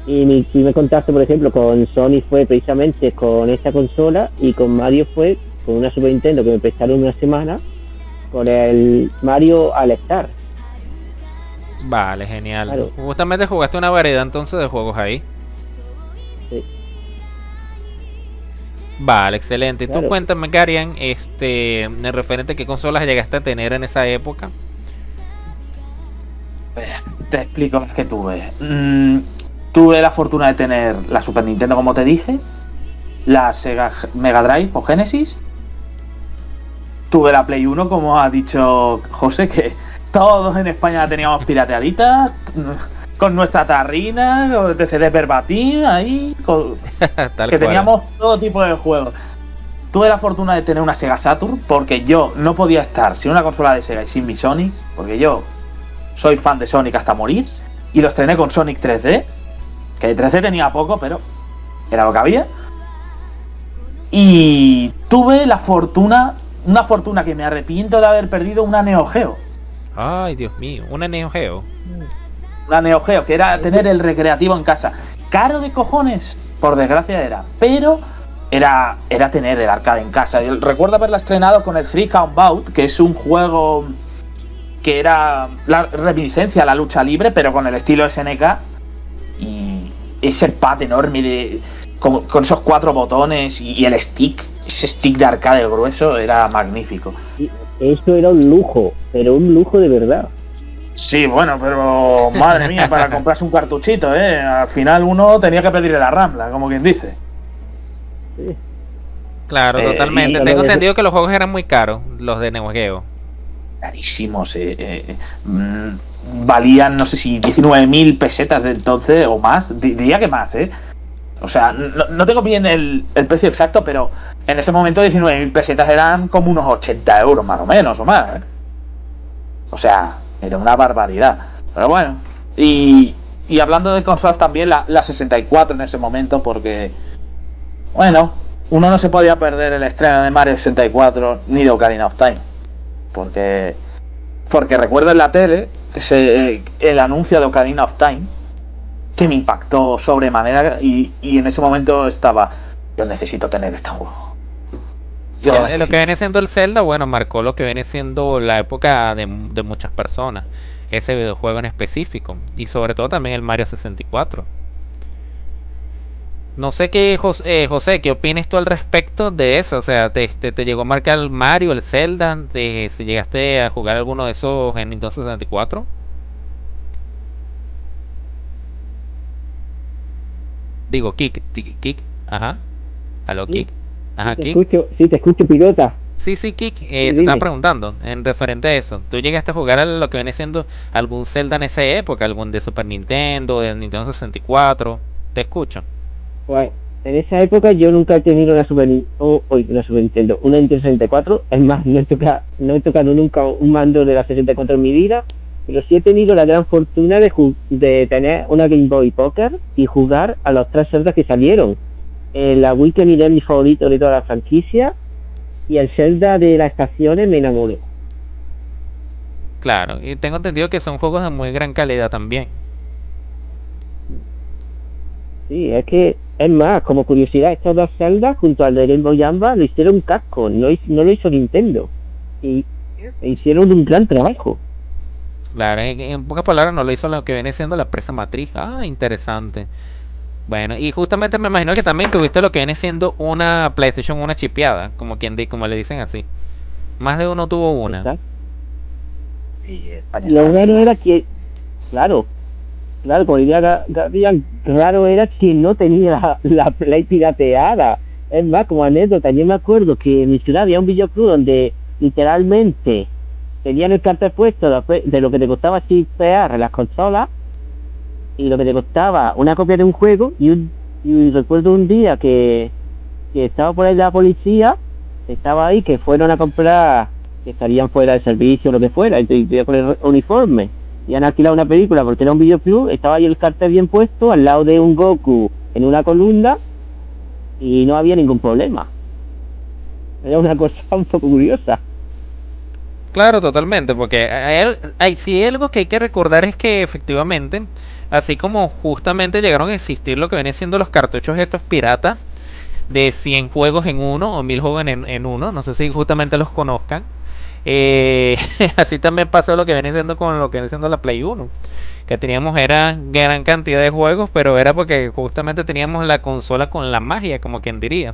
Y mi primer contacto, por ejemplo, con Sony fue precisamente con esta consola, y con Mario fue con una Super Nintendo que me prestaron una semana, con el Mario All Star. Vale, genial. Claro. Justamente jugaste una variedad entonces de juegos ahí. Sí. Vale, excelente. Y Claro. tú cuéntame, Garian, en referente a qué consolas llegaste a tener en esa época. Te explico las que tuve. Tuve la fortuna de tener la Super Nintendo, como te dije, la Sega Mega Drive o Genesis. Tuve la Play 1, como ha dicho José, que todos en España la teníamos pirateadita, con nuestra tarrina, de CD verbatim, ahí, Tal que cual. teníamos todo tipo de juegos. Tuve la fortuna de tener una Sega Saturn, porque yo no podía estar sin una consola de Sega y sin mi Sonic, porque yo soy fan de Sonic hasta morir, y los estrené con Sonic 3D, que el 3D tenía poco, pero era lo que había. Y tuve una fortuna que me arrepiento de haber perdido, una Neo Geo. Ay, Dios mío, una Neo Geo. Una Neo Geo, que era tener el recreativo en casa. Caro de cojones, por desgracia era, pero era tener el arcade en casa. Yo recuerdo haberla estrenado con el 3 Count Out, que es un juego que era la reminiscencia a la lucha libre, pero con el estilo SNK. Y ese pad enorme con esos 4 botones y el stick, ese stick de arcade grueso, era magnífico. Y eso era un lujo, pero un lujo de verdad. Sí, bueno, pero madre mía, para comprarse un cartuchito, al final uno tenía que pedirle la Rambla, como quien dice. Sí. Claro, totalmente. y- Tengo entendido que los juegos eran muy caros, los de Neo Geo. Carísimos, valían, no sé si 19.000 pesetas de entonces o más, diría que más, O sea, no tengo bien el precio exacto, pero en ese momento 19.000 pesetas eran como unos 80 euros más o menos, o más, O sea, era una barbaridad. Pero bueno, y hablando de consolas también, la 64 en ese momento, porque, bueno, uno no se podía perder el estreno de Mario 64 ni de Ocarina of Time. Porque recuerdo en la tele el anuncio de Ocarina of Time, que me impactó sobremanera, y en ese momento estaba, yo necesito tener este juego. Lo que viene siendo el Zelda, bueno, marcó lo que viene siendo la época de muchas personas, ese videojuego en específico, y sobre todo también el Mario 64. No sé José, ¿qué opinas tú al respecto de eso? O sea, ¿te llegó a marcar el Mario, el Zelda? Si llegaste a jugar alguno de esos en Nintendo 64? Digo, Kik, ajá. ¿Aló, Sí, Kik? Ajá, te Kik. escucho, pilota. Sí, Kik, Sí, te dime. estaba preguntando en referente a eso. ¿Tú llegaste a jugar a lo que viene siendo algún Zelda en esa época? ¿Algún de Super Nintendo, de Nintendo 64? Te escucho. Pues en esa época yo nunca he tenido una una Super Nintendo, una Nintendo 64. Es más, no he tocado nunca un mando de la 64 en mi vida. pero sí he tenido la gran fortuna de tener una Game Boy Pocket y jugar a los 3 Zelda que salieron. La Wii, que es mi favorito de toda la franquicia, y el Zelda de las estaciones me enamoró. Claro, y tengo entendido que son juegos de muy gran calidad también. Sí, es que, es más, como curiosidad, estos 2 Zelda junto al de Game Boy Advance lo hicieron Capcom, no lo hizo Nintendo. Y hicieron un gran trabajo. Claro, en pocas palabras no lo hizo lo que viene siendo la empresa matriz. Ah, interesante. Bueno, y justamente me imagino que también tuviste lo que viene siendo una PlayStation, una chipeada, como como le dicen así. Más de uno tuvo una. Exacto. Y España Lo estaba raro viva. era que, claro, claro, como diría Gabriel, raro era que no tenía la Play pirateada. Es más, como anécdota, yo me acuerdo que en mi ciudad había un videoclub donde literalmente tenían el cartel puesto de lo que te costaba chipear las consolas y lo que te costaba una copia de un juego. Y recuerdo un día que estaba por ahí la policía, estaba ahí, que fueron a comprar, que estarían fuera de servicio o lo que fuera, y con el uniforme, y han alquilado una película porque era un videoclub, estaba ahí el cartel bien puesto, al lado de un Goku en una columna, y no había ningún problema. Era una cosa un poco curiosa. Claro, totalmente, porque si algo que hay que recordar es que efectivamente, así como justamente llegaron a existir lo que vienen siendo los cartuchos estos piratas, de 100 juegos en uno o 1000 juegos en uno, no sé si justamente los conozcan. Así también pasó lo que viene siendo con lo que viene siendo la Play 1, que teníamos era gran cantidad de juegos, pero era porque justamente teníamos la consola con la magia, como quien diría.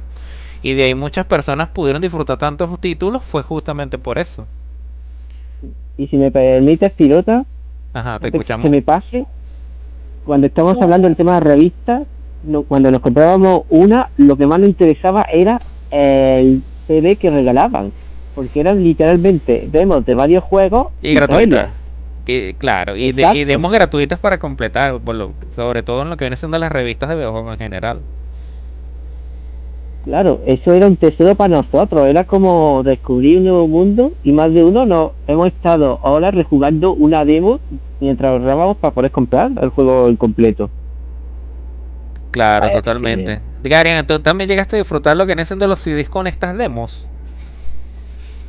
Y de ahí muchas personas pudieron disfrutar tantos títulos, fue justamente por eso. Y si me permites, pilota, Ajá, te antes que se escuchamos. me pase, cuando estamos hablando del tema de revistas, cuando nos comprábamos una, lo que más nos interesaba era el CD que regalaban, porque eran literalmente demos de varios juegos Y y gratuita. trailers. Claro, y Exacto. demos gratuitas para completar, sobre todo en lo que viene siendo las revistas de videojuegos en general. Claro, eso era un tesoro para nosotros, era como descubrir un nuevo mundo, y más de uno nos hemos estado ahora rejugando una demo mientras ahorrábamos para poder comprar el juego completo. Claro, Vaya que sí. totalmente. Garian, ¿tú también llegaste a disfrutar lo que vienen siendo los CDs con estas demos?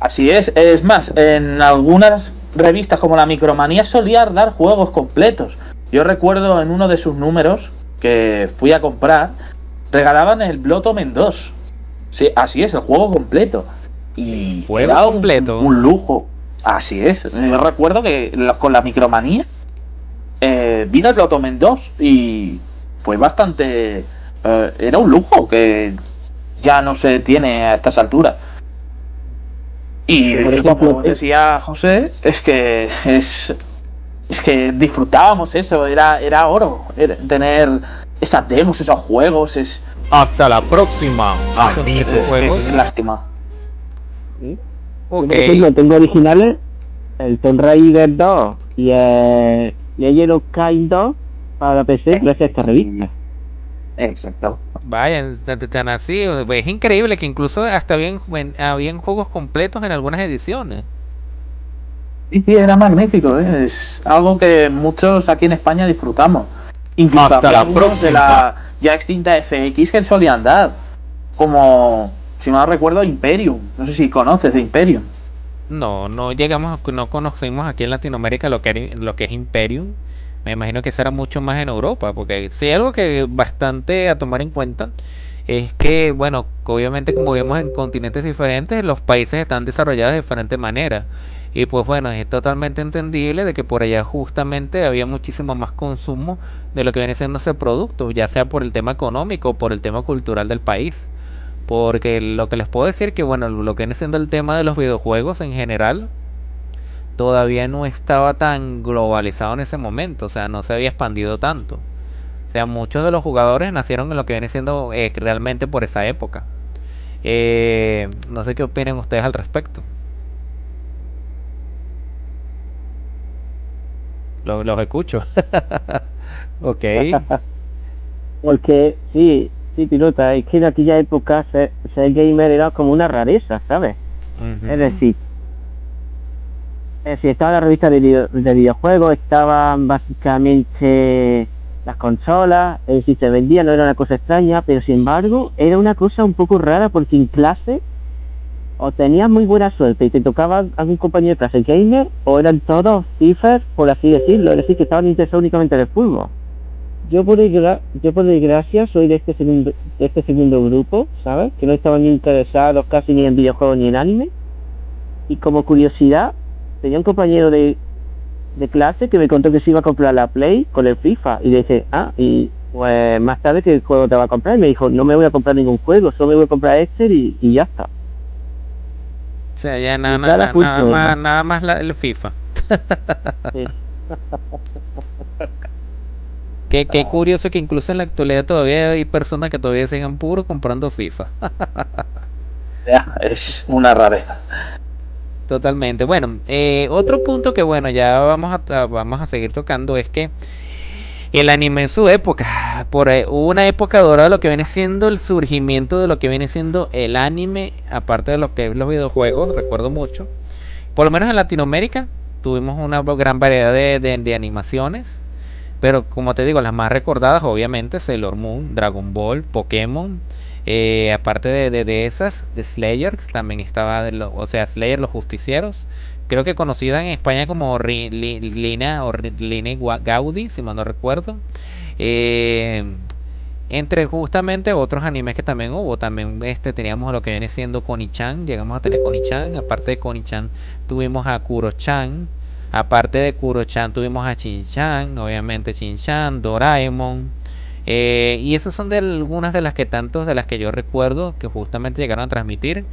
Así es. Es más, en algunas revistas como la Micromanía solía dar juegos completos. Yo recuerdo en uno de sus números que fui a comprar, regalaban el Blood Omen 2. Sí, así es, el juego completo. Y ¿Juego era completo? un lujo. Así es. Yo recuerdo que con la Micromanía vino el Blood Omen 2 y fue bastante... era un lujo que ya no se tiene a estas alturas. Y Por como ejemplo, decía José, es que disfrutábamos eso, era oro, tener esas demos, esos juegos, Hasta la próxima. Magníficos juegos. es lástima. ¿sí? Yo, Ok. por ejemplo, tengo originales, el Tomb Raider 2 y el Legend of Kain 2 para PC gracias a esta revista. Exacto. Vaya, tan así. Es increíble que incluso hasta habían juegos completos en algunas ediciones. Sí, sí, era magnífico, es algo que muchos aquí en España disfrutamos. Incluso Hasta había la algunos de próxima. la ya extinta FX que solían dar, como, si no recuerdo, Imperium. No sé si conoces de Imperium. No, no conocimos aquí en Latinoamérica lo que es Imperium. Me imagino que será mucho más en Europa, porque si hay algo que bastante a tomar en cuenta es que, bueno, obviamente como vemos en continentes diferentes, los países están desarrollados de diferente manera. Y pues bueno, es totalmente entendible de que por allá justamente había muchísimo más consumo de lo que viene siendo ese producto, ya sea por el tema económico o por el tema cultural del país. Porque lo que les puedo decir que bueno, lo que viene siendo el tema de los videojuegos en general todavía no estaba tan globalizado en ese momento, o sea, no se había expandido tanto. O sea, muchos de los jugadores nacieron en lo que viene siendo realmente por esa época. No sé qué opinan ustedes al respecto. Los escucho. Ok. Porque sí, sí, pilota, es que en aquella época ser gamer era como una rareza, ¿sabes? Es Ujú. decir, Sí, estaba la revista de videojuegos, estaban básicamente las consolas, si se vendía no era una cosa extraña, pero sin embargo era una cosa un poco rara porque en clase o tenías muy buena suerte y te tocaba algún compañero de clase gamer o eran todos cifras, por así decirlo, es decir, que estaban interesados únicamente en el fútbol. Yo por desgracia soy de este segundo grupo, ¿sabes? Que no estaban interesados casi ni en videojuegos ni en anime. Y como curiosidad, tenía un compañero de clase que me contó que se iba a comprar la Play con el FIFA. Y le dije, y pues más tarde que el juego te va a comprar. Y me dijo, no me voy a comprar ningún juego, solo me voy a comprar este y ya está. O sea, ya nada más el FIFA. Sí. Qué curioso que incluso en la actualidad todavía hay personas que todavía siguen puro comprando FIFA. Ya, es una rareza. Totalmente. Bueno, otro punto que bueno, ya vamos a seguir tocando es que el anime en su época, hubo una época dorada de lo que viene siendo el surgimiento de lo que viene siendo el anime, aparte de lo que es los videojuegos, recuerdo mucho. Por lo menos en Latinoamérica tuvimos una gran variedad de animaciones, pero como te digo, las más recordadas obviamente Sailor Moon, Dragon Ball, Pokémon. Aparte de esas, de Slayer, también estaba, o sea, Slayer, los justicieros, creo que conocida en España como Lina Gaudi, si mal no recuerdo. Entre justamente otros animes que también hubo, también teníamos lo que viene siendo Koni-chan, llegamos a tener Koni-chan, aparte de Koni-chan tuvimos a Kuro-chan, aparte de Kuro-chan tuvimos a Shin-chan, obviamente Shin-chan, Doraemon. Y esas son de algunas de las que yo recuerdo que justamente llegaron a transmitir.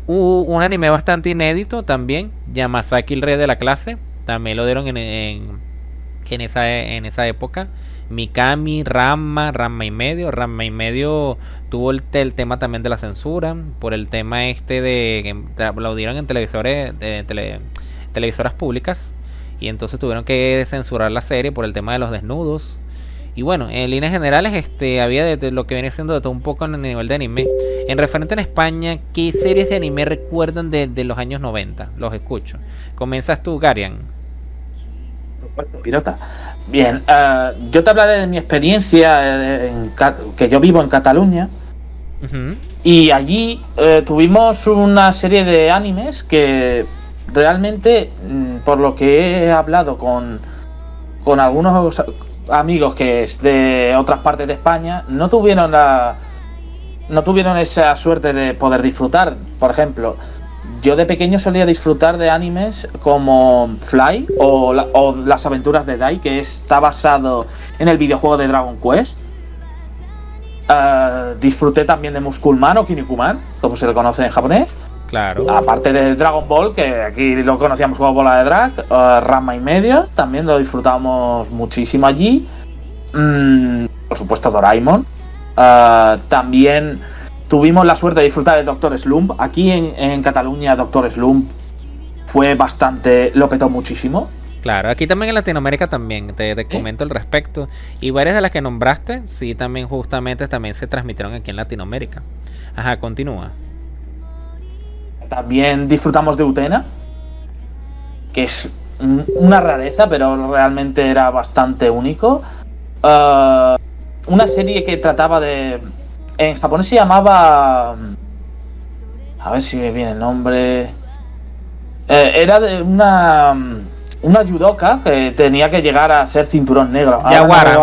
Un anime bastante inédito también, Yamasaki el rey de la clase, también lo dieron en esa época. Mikami, Ranma y medio tuvo el tema también de la censura, por el tema de que lo dieron en televisoras públicas, y entonces tuvieron que censurar la serie por el tema de los desnudos. Y bueno, en líneas generales había de lo que viene siendo de todo un poco en el nivel de anime. En referente en España, ¿qué series de anime recuerdan de los años 90? Los escucho. Comienzas tú, Garian. Pirota. Bien, yo te hablaré de mi experiencia que yo vivo en Cataluña. Uh-huh. Y allí tuvimos una serie de animes que realmente, por lo que he hablado con algunos amigos que es de otras partes de España, no tuvieron esa suerte de poder disfrutar. Por ejemplo, yo de pequeño solía disfrutar de animes como Fly o Las aventuras de Dai, que está basado en el videojuego de Dragon Quest. Disfruté también de Musculman o Kinnikuman, como se le conoce en japonés. Claro. Aparte de Dragon Ball, que aquí lo conocíamos como Bola de Drag, Ranma y medio, también lo disfrutamos muchísimo allí. Por supuesto Doraemon. También tuvimos la suerte de disfrutar de Doctor Slump. Aquí en Cataluña Doctor Slump fue lo petó muchísimo. Claro, aquí también en Latinoamérica también, te comento al respecto. Y varias de las que nombraste, sí, también justamente también se transmitieron aquí en Latinoamérica. Ajá, continúa. También disfrutamos de Utena, que es una rareza, pero realmente era bastante único. Una serie que trataba de... En japonés se llamaba... A ver si me viene el nombre... era de una judoka que tenía que llegar a ser cinturón negro. Yaguara.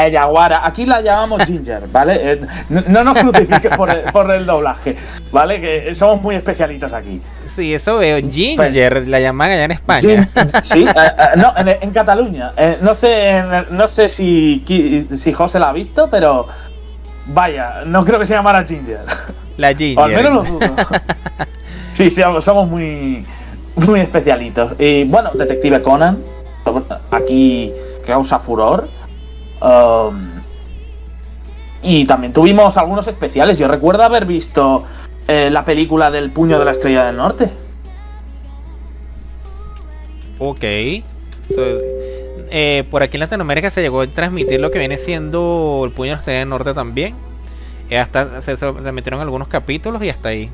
Yaguara. Aquí la llamamos Ginger, ¿vale? No nos crucifiques por el doblaje, ¿vale? Que somos muy especialitos aquí. Sí, eso veo. Ginger, la llaman allá en España. Sí, no, en Cataluña. No sé si José la ha visto, pero vaya, no creo que se llamara Ginger. La Ginger. O al menos lo dudo. Sí, somos muy especialitos. Y bueno, Detective Conan, aquí causa furor. Y también tuvimos algunos especiales. Yo recuerdo haber visto la película del Puño de la Estrella del Norte. Ok. Por aquí en Latinoamérica se llegó a transmitir lo que viene siendo el Puño de la Estrella del Norte también. Hasta se metieron algunos capítulos y hasta ahí.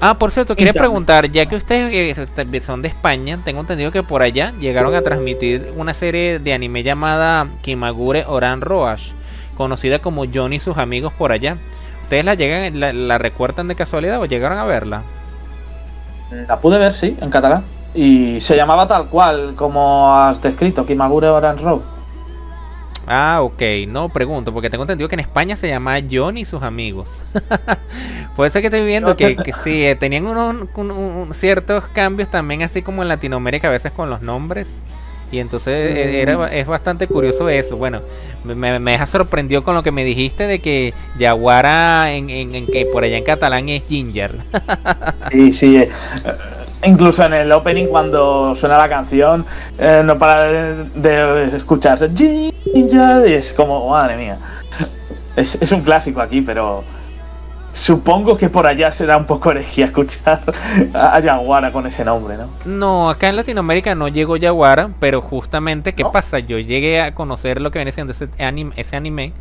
Ah, por cierto, quería Internet. preguntar, ya que ustedes son de España, tengo entendido que por allá llegaron a transmitir una serie de anime llamada Kimagure Oran Roach, conocida como John y sus amigos por allá. ¿Ustedes la recuerdan de casualidad o llegaron a verla? La pude ver, sí, en catalán. Y se llamaba tal cual, como has descrito, Kimagure Orange Road. Ah, ok, no pregunto, porque tengo entendido que en España se llama John y sus amigos. Puede ser que estoy viendo que sí, tenían ciertos cambios también, así como en Latinoamérica a veces con los nombres. Y entonces es bastante curioso eso. Bueno, me deja sorprendido con lo que me dijiste de que Yaguara que por allá en catalán es Ginger. Sí, sí. Incluso en el opening, cuando suena la canción, no para de escucharse Ginger, y es como, madre mía. Es un clásico aquí, pero supongo que por allá será un poco herejía escuchar a Yaguara con ese nombre, ¿no? No, acá en Latinoamérica no llegó Yaguara, pero justamente, ¿qué ¿No? pasa? Yo llegué a conocer lo que viene siendo ese anime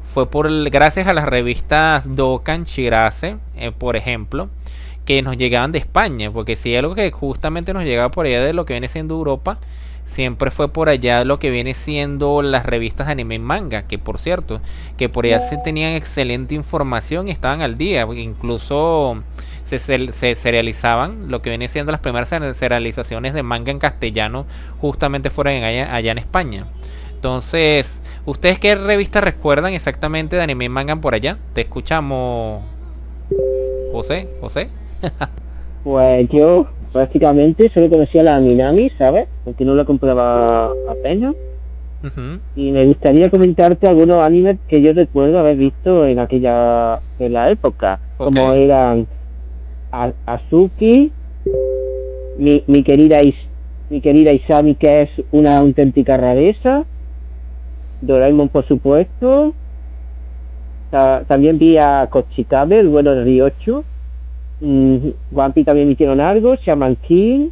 fue gracias a las revistas Dokkan Shirase, por ejemplo, que nos llegaban de España, porque si hay algo que justamente nos llegaba por allá de lo que viene siendo Europa, siempre fue por allá lo que viene siendo las revistas de anime y manga, que por cierto, que por allá se tenían excelente información y estaban al día, porque incluso se serializaban lo que viene siendo las primeras serializaciones de manga en castellano, justamente fueron allá en España. Entonces, ¿ustedes qué revistas recuerdan exactamente de anime y manga por allá? Te escuchamos, José. Pues yo prácticamente solo conocía la Minami, ¿sabes? Porque no la compraba apenas. Y me gustaría comentarte algunos animes que yo recuerdo haber visto en la época. Ok. Como eran Azuki, mi querida Isami, que es una auténtica rareza. Doraemon, por supuesto. También vi a Kochikame, el bueno de Ryochu. One Piece también me hicieron algo. Shaman King.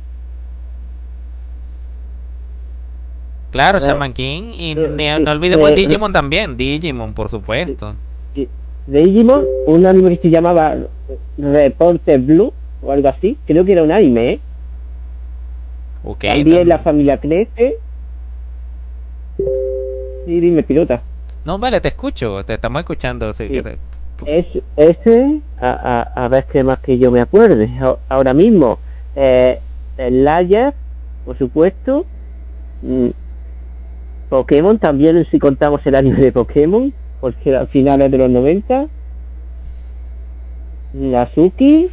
Claro, Shaman King. Y no olvidemos Digimon también. Digimon, por supuesto. De Digimon, un anime que se llamaba Reporter Blue o algo así. Creo que era un anime, ¿eh? Okay, También la familia crece. Sí, dime, pilota. No, vale, te escucho. Te estamos escuchando. Sí. Es ese, a ver qué más que yo me acuerde. Ahora mismo, el Layer, por supuesto. Pokémon también, si contamos el anime de Pokémon, porque al final es de los 90. Natsuki.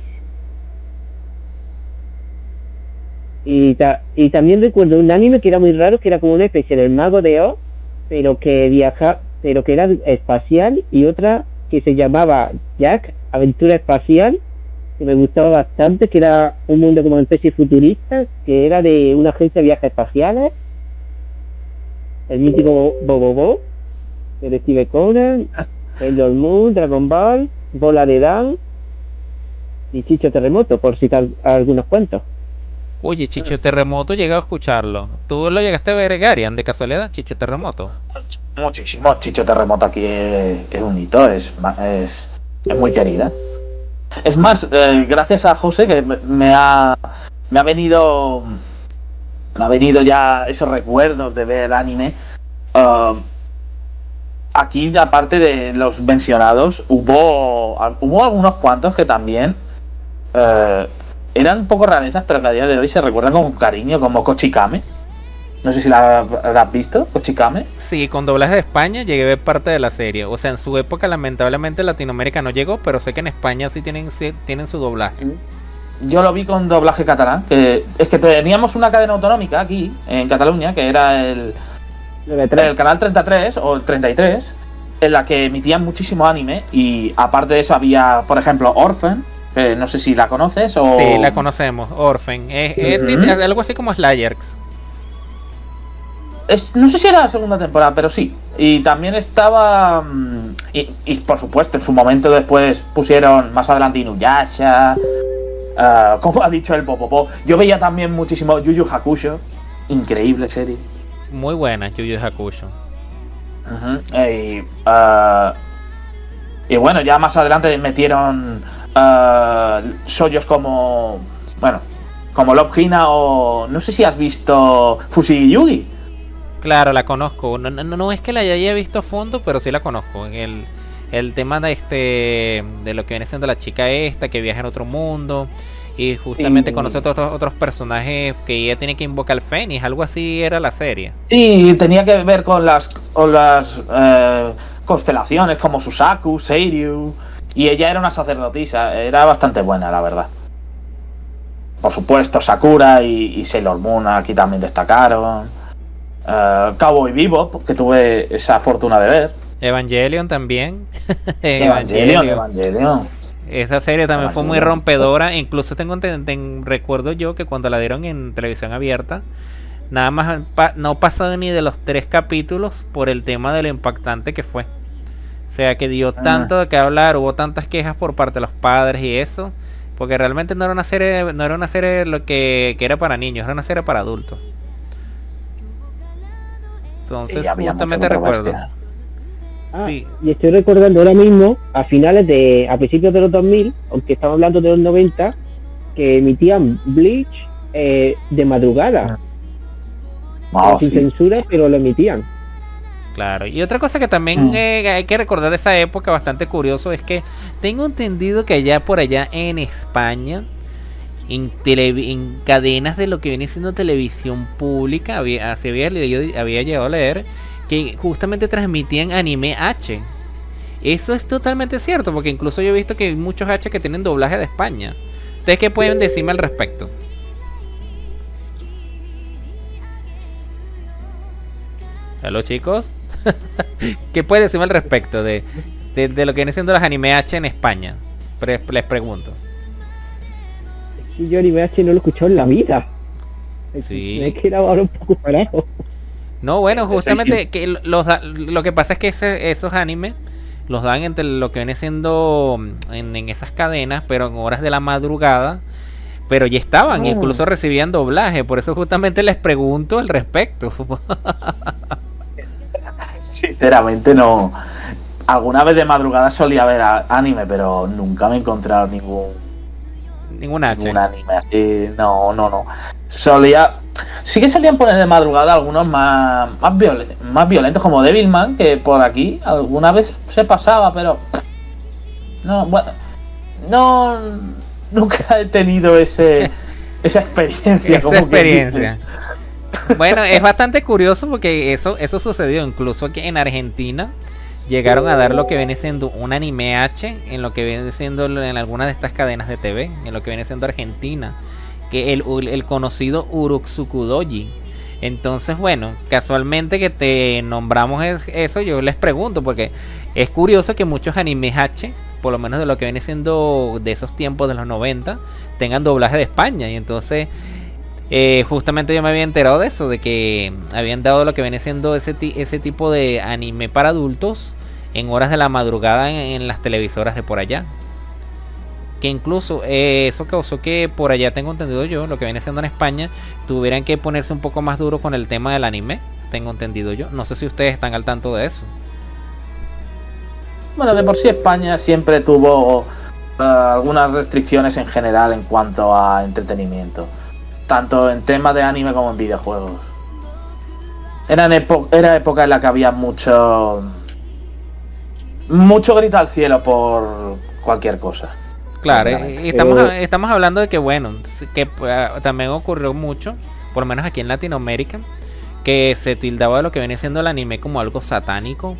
Y también recuerdo un anime que era muy raro, que era como una especie del Mago de Oz, pero que era espacial, y otra que se llamaba Jack, Aventura Espacial, que me gustaba bastante, que era un mundo como una especie futurista, que era de una agencia de viajes espaciales. El mítico Bobobo, Detective Conan, Sailor Moon, Dragon Ball, Bola de Dan y Chicho Terremoto, por citar algunos cuantos. Oye, Chicho Terremoto, llegué a escucharlo. ¿Tú lo llegaste a ver, Garian, de casualidad? Chicho Terremoto. Muchísimo. Chicho Terremoto aquí es un hito, es muy querida. Es más, gracias a José, que me ha venido ya esos recuerdos de ver anime. Aquí, aparte de los mencionados, hubo algunos cuantos que también eran un poco rarezas, pero que a día de hoy se recuerdan con cariño, como Kochikame. No sé si la has visto, Kochikame. Sí, con doblaje de España llegué a ver parte de la serie. O sea, en su época lamentablemente Latinoamérica no llegó, pero sé que en España sí tienen su doblaje. Yo lo vi con doblaje catalán, que es que teníamos una cadena autonómica aquí, en Cataluña, que era el canal 33 o el 33, en la que emitían muchísimo anime, y aparte de eso había, por ejemplo, Orphan, que no sé si la conoces o... Sí, la conocemos, Orphan. Es algo así como Slayers. No sé si era la segunda temporada, pero sí. Y también estaba... Y por supuesto, en su momento después pusieron más adelante Inuyasha, como ha dicho el Popopo. Yo veía también muchísimo Yu Yu Hakusho. Increíble serie. Muy buena, Yu Yu Hakusho. Y bueno, ya más adelante metieron shoyos como, bueno, como Love Hina o no sé si has visto Fushigi Yugi. Claro, la conozco. No es que la haya visto a fondo, pero sí la conozco. El tema de lo que viene siendo la chica esta que viaja en otro mundo y justamente conoce a otros personajes que ella tiene que invocar al Fénix, algo así era la serie. Sí, tenía que ver con las constelaciones como Susaku, Seiryu, y ella era una sacerdotisa, era bastante buena, la verdad. Por supuesto, Sakura y Sailor Moon aquí también destacaron. Cowboy Bebop, que tuve esa fortuna de ver. Evangelion también. Evangelion. Esa serie también fue muy rompedora. Incluso recuerdo yo que cuando la dieron en televisión abierta, nada más no pasó ni de los 3 capítulos por el tema de lo impactante que fue. O sea, que dio tanto de qué hablar, hubo tantas quejas por parte de los padres y eso, porque realmente no era una serie lo que era para niños, era una serie para adultos. Entonces, sí, justamente recuerdo. Sí. Y estoy recordando ahora mismo, a principios de los 2000, aunque estamos hablando de los 90, que emitían Bleach de madrugada. Sin censura, pero lo emitían. Claro, y otra cosa que también hay que recordar de esa época, bastante curioso, es que tengo entendido que allá por allá en España, en cadenas de lo que viene siendo televisión pública, había llegado a leer que justamente transmitían anime H. Eso es totalmente cierto, porque incluso yo he visto que hay muchos H que tienen doblaje de España. ¿Ustedes qué pueden decirme al respecto? ¿Aló, chicos? ¿Qué pueden decirme al respecto de lo que vienen siendo los anime H en España? Les pregunto. Yo anime H no lo he escuchado en la vida. Sí. Me he quedado ahora un poco parado. No, bueno, justamente que lo que pasa es que esos animes los dan entre lo que viene siendo en esas cadenas, pero en horas de la madrugada. Pero ya estaban, incluso recibían doblaje. Por eso justamente les pregunto al respecto. Sinceramente no. Alguna vez de madrugada solía ver anime, pero nunca me he encontrado ningún anime así. No. Sí que solían poner de madrugada algunos más violentos, como Devilman, que por aquí alguna vez se pasaba, pero nunca he tenido esa experiencia. Bueno, es bastante curioso porque eso sucedió incluso que en Argentina llegaron a dar lo que viene siendo un anime H en lo que viene siendo en algunas de estas cadenas de TV, en lo que viene siendo Argentina, que el conocido Urotsukudoji. Entonces, bueno, casualmente que te nombramos eso, yo les pregunto, porque es curioso que muchos animes H, por lo menos de lo que viene siendo de esos tiempos de los 90, tengan doblaje de España. Y entonces, justamente yo me había enterado de eso, de que habían dado lo que viene siendo ese tipo de anime para adultos en horas de la madrugada en las televisoras de por allá. Que incluso eso causó que por allá, tengo entendido yo, lo que viene siendo en España, tuvieran que ponerse un poco más duro con el tema del anime. Tengo entendido yo. No sé si ustedes están al tanto de eso. Bueno, de por sí España siempre tuvo algunas restricciones en general en cuanto a entretenimiento, tanto en temas de anime como en videojuegos. Era época en la que había mucho grito al cielo por cualquier cosa. Claro, estamos hablando de que, bueno, que también ocurrió mucho, por lo menos aquí en Latinoamérica, que se tildaba de lo que viene siendo el anime como algo satánico.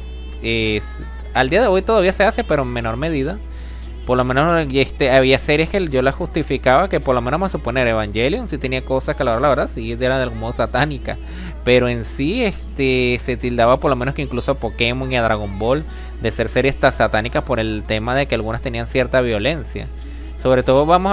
Al día de hoy todavía se hace, pero en menor medida. Por lo menos había series que yo las justificaba, que por lo menos vamos a suponer Evangelion sí tenía cosas que la verdad sí era de algún modo satánica, pero en sí se tildaba por lo menos que incluso a Pokémon y a Dragon Ball de ser series satánicas por el tema de que algunas tenían cierta violencia. Sobre todo vamos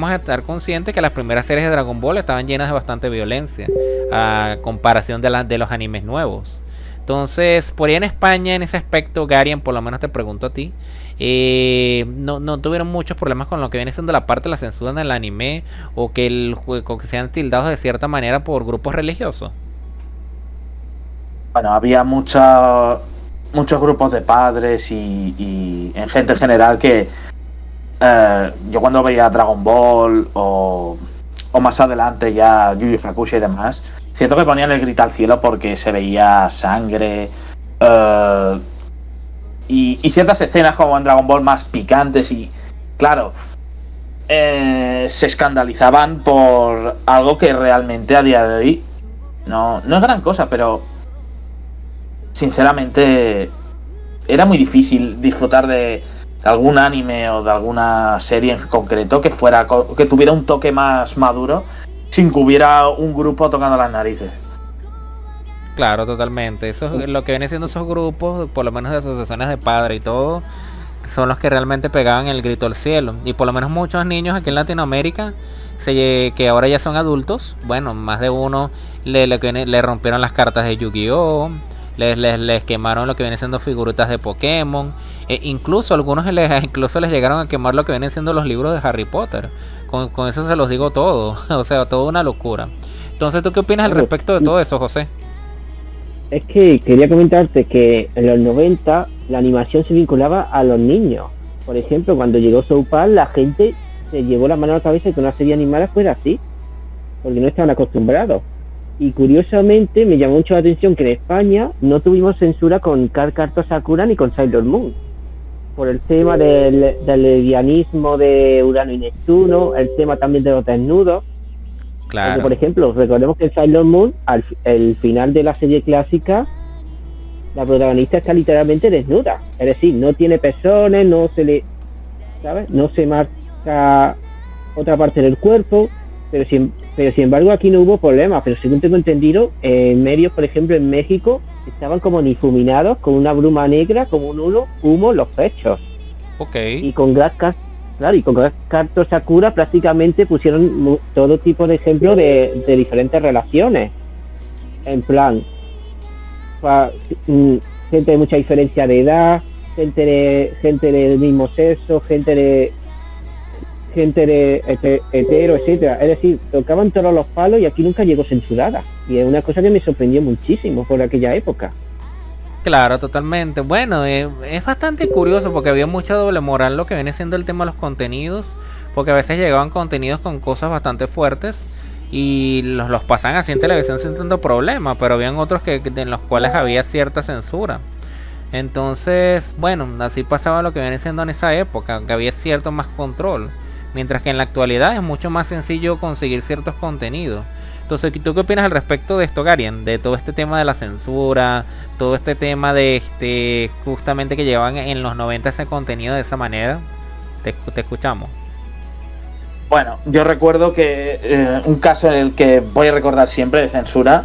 a estar conscientes que las primeras series de Dragon Ball estaban llenas de bastante violencia a comparación de los animes nuevos. Entonces, por ahí en España, en ese aspecto, Garian, por lo menos te pregunto a ti, no tuvieron muchos problemas con lo que viene siendo la parte de la censura en el anime, o que que sean tildados de cierta manera por grupos religiosos. Bueno, había mucha muchos grupos de padres y en gente en general que yo cuando veía Dragon Ball o más adelante ya Yu Yu Hakusho y demás, siento que ponían el grito al cielo porque se veía sangre y ciertas escenas como en Dragon Ball más picantes y claro, se escandalizaban por algo que realmente a día de hoy no es gran cosa, pero sinceramente era muy difícil disfrutar de algún anime o de alguna serie en concreto que tuviera un toque más maduro sin que hubiera un grupo tocando las narices. Claro, totalmente. Eso es lo que viene siendo esos grupos, por lo menos de asociaciones de padres y todo, son los que realmente pegaban el grito al cielo. Y por lo menos muchos niños aquí en Latinoamérica, que ahora ya son adultos, bueno, más de uno le rompieron las cartas de Yu-Gi-Oh! Les quemaron lo que viene siendo figuritas de Pokémon. Incluso algunos incluso les llegaron a quemar lo que vienen siendo los libros de Harry Potter. Con eso se los digo todo. O sea, toda una locura. Entonces, ¿tú qué opinas al respecto de todo eso, José? Es que quería comentarte que en los 90 la animación se vinculaba a los niños. Por ejemplo, cuando llegó South Park, la gente se llevó la mano a la cabeza de que una serie animada fuera así, porque no estaban acostumbrados. Y curiosamente me llamó mucho la atención que en España no tuvimos censura con Cardcaptor Sakura ni con Sailor Moon, por el tema del lesbianismo de Urano y Neptuno, el tema también de los desnudos. Claro. Porque, por ejemplo, recordemos que en Sailor Moon, al final de la serie clásica, la protagonista está literalmente desnuda. Es decir, no tiene pezones, no se le, ¿sabes? No se marca otra parte del cuerpo, pero sin embargo aquí no hubo problemas. Pero según tengo entendido, en medios, por ejemplo, en México, estaban como difuminados con una bruma negra, como un humo en los pechos. Ok. Y con Cardcaptor Sakura prácticamente pusieron todo tipo de ejemplos de diferentes relaciones. En plan, gente de mucha diferencia de edad, gente del mismo sexo, gente de hetero, etcétera. Es decir, tocaban todos los palos y aquí nunca llegó censurada. Y es una cosa que me sorprendió muchísimo por aquella época. Claro, totalmente. Bueno, es bastante curioso porque había mucha doble moral lo que viene siendo el tema de los contenidos, porque a veces llegaban contenidos con cosas bastante fuertes y los pasan así en televisión sin tanto problema, pero habían otros en los cuales había cierta censura. Entonces, bueno, así pasaba lo que viene siendo en esa época, que había cierto más control, mientras que en la actualidad es mucho más sencillo conseguir ciertos contenidos. Entonces, ¿tú qué opinas al respecto de esto, Garian? De todo este tema de la censura, todo este tema de justamente que llevaban en los 90 ese contenido de esa manera. Te escuchamos. Bueno, yo recuerdo que un caso en el que voy a recordar siempre de censura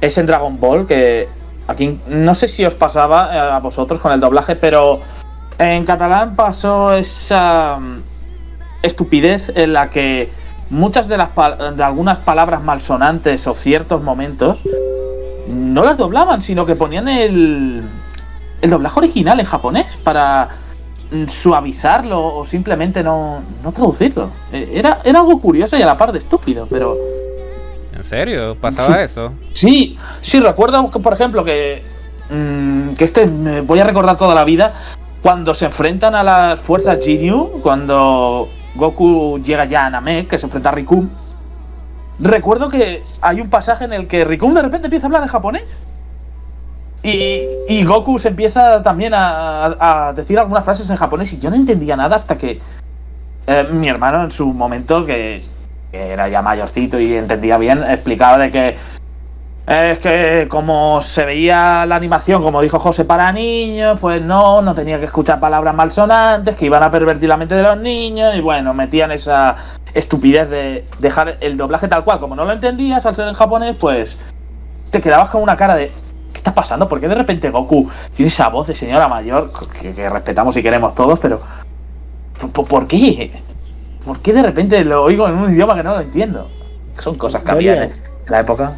es en Dragon Ball, que aquí no sé si os pasaba a vosotros con el doblaje, pero en catalán pasó esa estupidez en la que muchas de algunas palabras malsonantes o ciertos momentos no las doblaban, sino que ponían el doblaje original en japonés para suavizarlo o simplemente no traducirlo. Era algo curioso y a la par de estúpido, pero... ¿En serio? ¿Pasaba sí, eso? Sí, recuerdo que, por ejemplo, que voy a recordar toda la vida cuando se enfrentan a las fuerzas Ginyu, cuando Goku llega ya a Namek, que se enfrenta a Rikum. Recuerdo que hay un pasaje en el que Rikum de repente empieza a hablar en japonés y Goku se empieza también a decir algunas frases en japonés y yo no entendía nada hasta que mi hermano en su momento, que era ya mayorcito y entendía bien, explicaba de que es que como se veía la animación, como dijo José, para niños, pues no tenía que escuchar palabras malsonantes que iban a pervertir la mente de los niños y bueno, metían esa estupidez de dejar el doblaje tal cual. Como no lo entendías al ser en japonés, pues te quedabas con una cara de ¿qué está pasando? ¿Por qué de repente Goku tiene esa voz de señora mayor que respetamos y queremos todos, pero ¿por qué? ¿Por qué de repente lo oigo en un idioma que no lo entiendo? Son cosas que había en la época.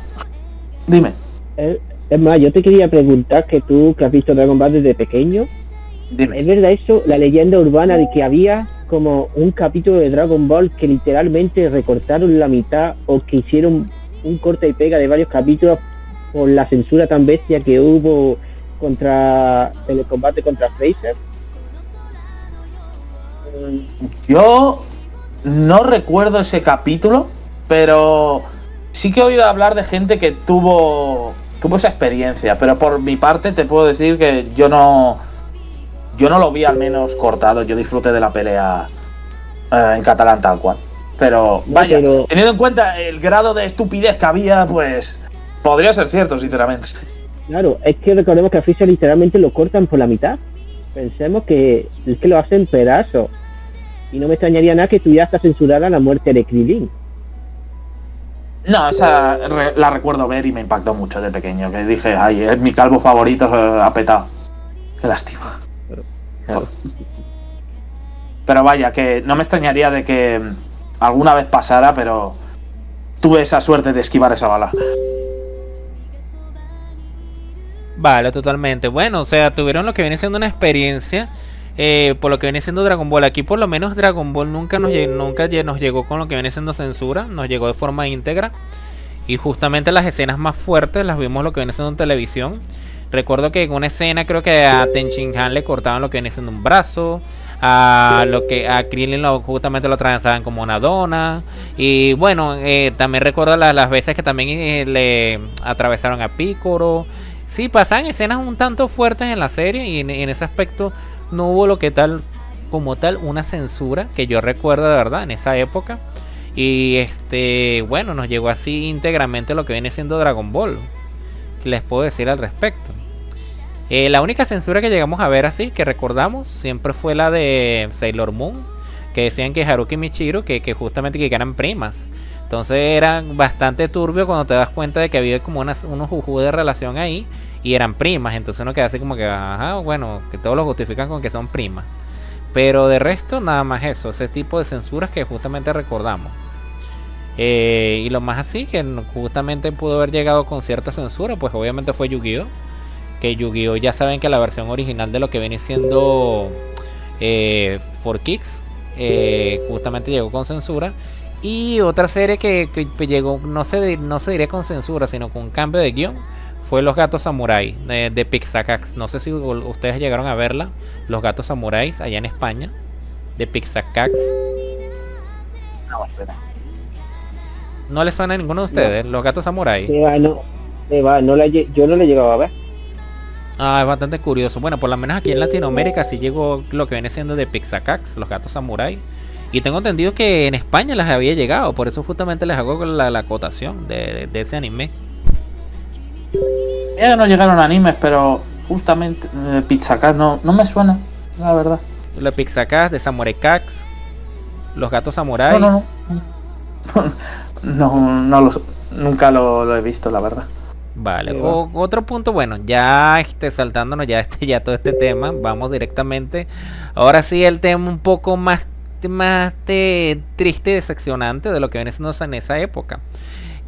Dime. Es más, yo te quería preguntar, que tú que has visto Dragon Ball desde pequeño, Dime. ¿es verdad eso, la leyenda urbana de que había como un capítulo de Dragon Ball que literalmente recortaron la mitad o que hicieron un corte y pega de varios capítulos por la censura tan bestia que hubo contra el combate contra Fraser. Yo no recuerdo ese capítulo, pero sí que he oído hablar de gente que tuvo esa experiencia, pero por mi parte te puedo decir que yo no lo vi al menos cortado. Yo disfruté de la pelea en catalán tal cual. Pero vaya, teniendo en cuenta el grado de estupidez que había, pues podría ser cierto, sinceramente. Claro, es que recordemos que a Freezer literalmente lo cortan por la mitad. Pensemos que es que lo hacen pedazos. Y no me extrañaría nada que estuviera hasta censurada la muerte de Krillin. No, esa la recuerdo ver y me impactó mucho de pequeño. Que dije, ay, es mi calvo favorito, ha petado. Qué lástima. Pero vaya, que no me extrañaría de que alguna vez pasara, pero tuve esa suerte de esquivar esa bala. Vale, totalmente. Bueno, o sea, tuvieron lo que viene siendo una experiencia por lo que viene siendo Dragon Ball. Aquí por lo menos Dragon Ball nunca nos llegó con lo que viene siendo censura, nos llegó de forma íntegra. Y justamente las escenas más fuertes las vimos lo que viene siendo en televisión. Recuerdo que en una escena creo que a Ten Shin Han le cortaban lo que viene siendo un brazo. A Krillin justamente lo atravesaban como una dona. Y bueno, también recuerdo las veces que también le atravesaron a Piccolo. Sí, pasaban escenas un tanto fuertes en la serie. Y en ese aspecto no hubo lo que tal como tal una censura que yo recuerdo de verdad en esa época. Y bueno, nos llegó así íntegramente lo que viene siendo Dragon Ball. ¿Qué les puedo decir al respecto? La única censura que llegamos a ver así, que recordamos, siempre fue la de Sailor Moon, que decían que Haruki y Michiru, que justamente que eran primas. Entonces era bastante turbio cuando te das cuenta de que había como unos juju de relación ahí y eran primas. Entonces uno queda así como que, ajá, bueno, que todos lo justifican con que son primas. Pero de resto, nada más eso, ese tipo de censuras que justamente recordamos. Y lo más así, que justamente pudo haber llegado con cierta censura, pues obviamente fue Yu-Gi-Oh! Que Yu-Gi-Oh! Ya saben que la versión original de lo que viene siendo 4Kids justamente llegó con censura. Y otra serie que llegó, no se diría con censura, sino con cambio de guión, fue Los Gatos Samurai de Pixacax. No sé si ustedes llegaron a verla, Los Gatos Samuráis, allá en España, de Pixacax. No, espera. ¿No les suena a ninguno de ustedes, Los Gatos Samurai? Yo no la he llegado a ver. Ah, es bastante curioso. Bueno, por lo menos aquí en Latinoamérica sí llegó lo que viene siendo de Pixacax, Los Gatos Samurai. Y tengo entendido que en España les había llegado, por eso justamente les hago la acotación de ese anime. Mira que no llegaron animes, pero justamente Pixacax no me suena, la verdad. La Pixacax, de Samurai Cax, Los Gatos Samurai. Nunca lo he visto, la verdad. Vale, otro punto, bueno, ya saltándonos ya todo este tema, vamos directamente. Ahora sí el tema un poco más triste y decepcionante de lo que viene siendo en esa época,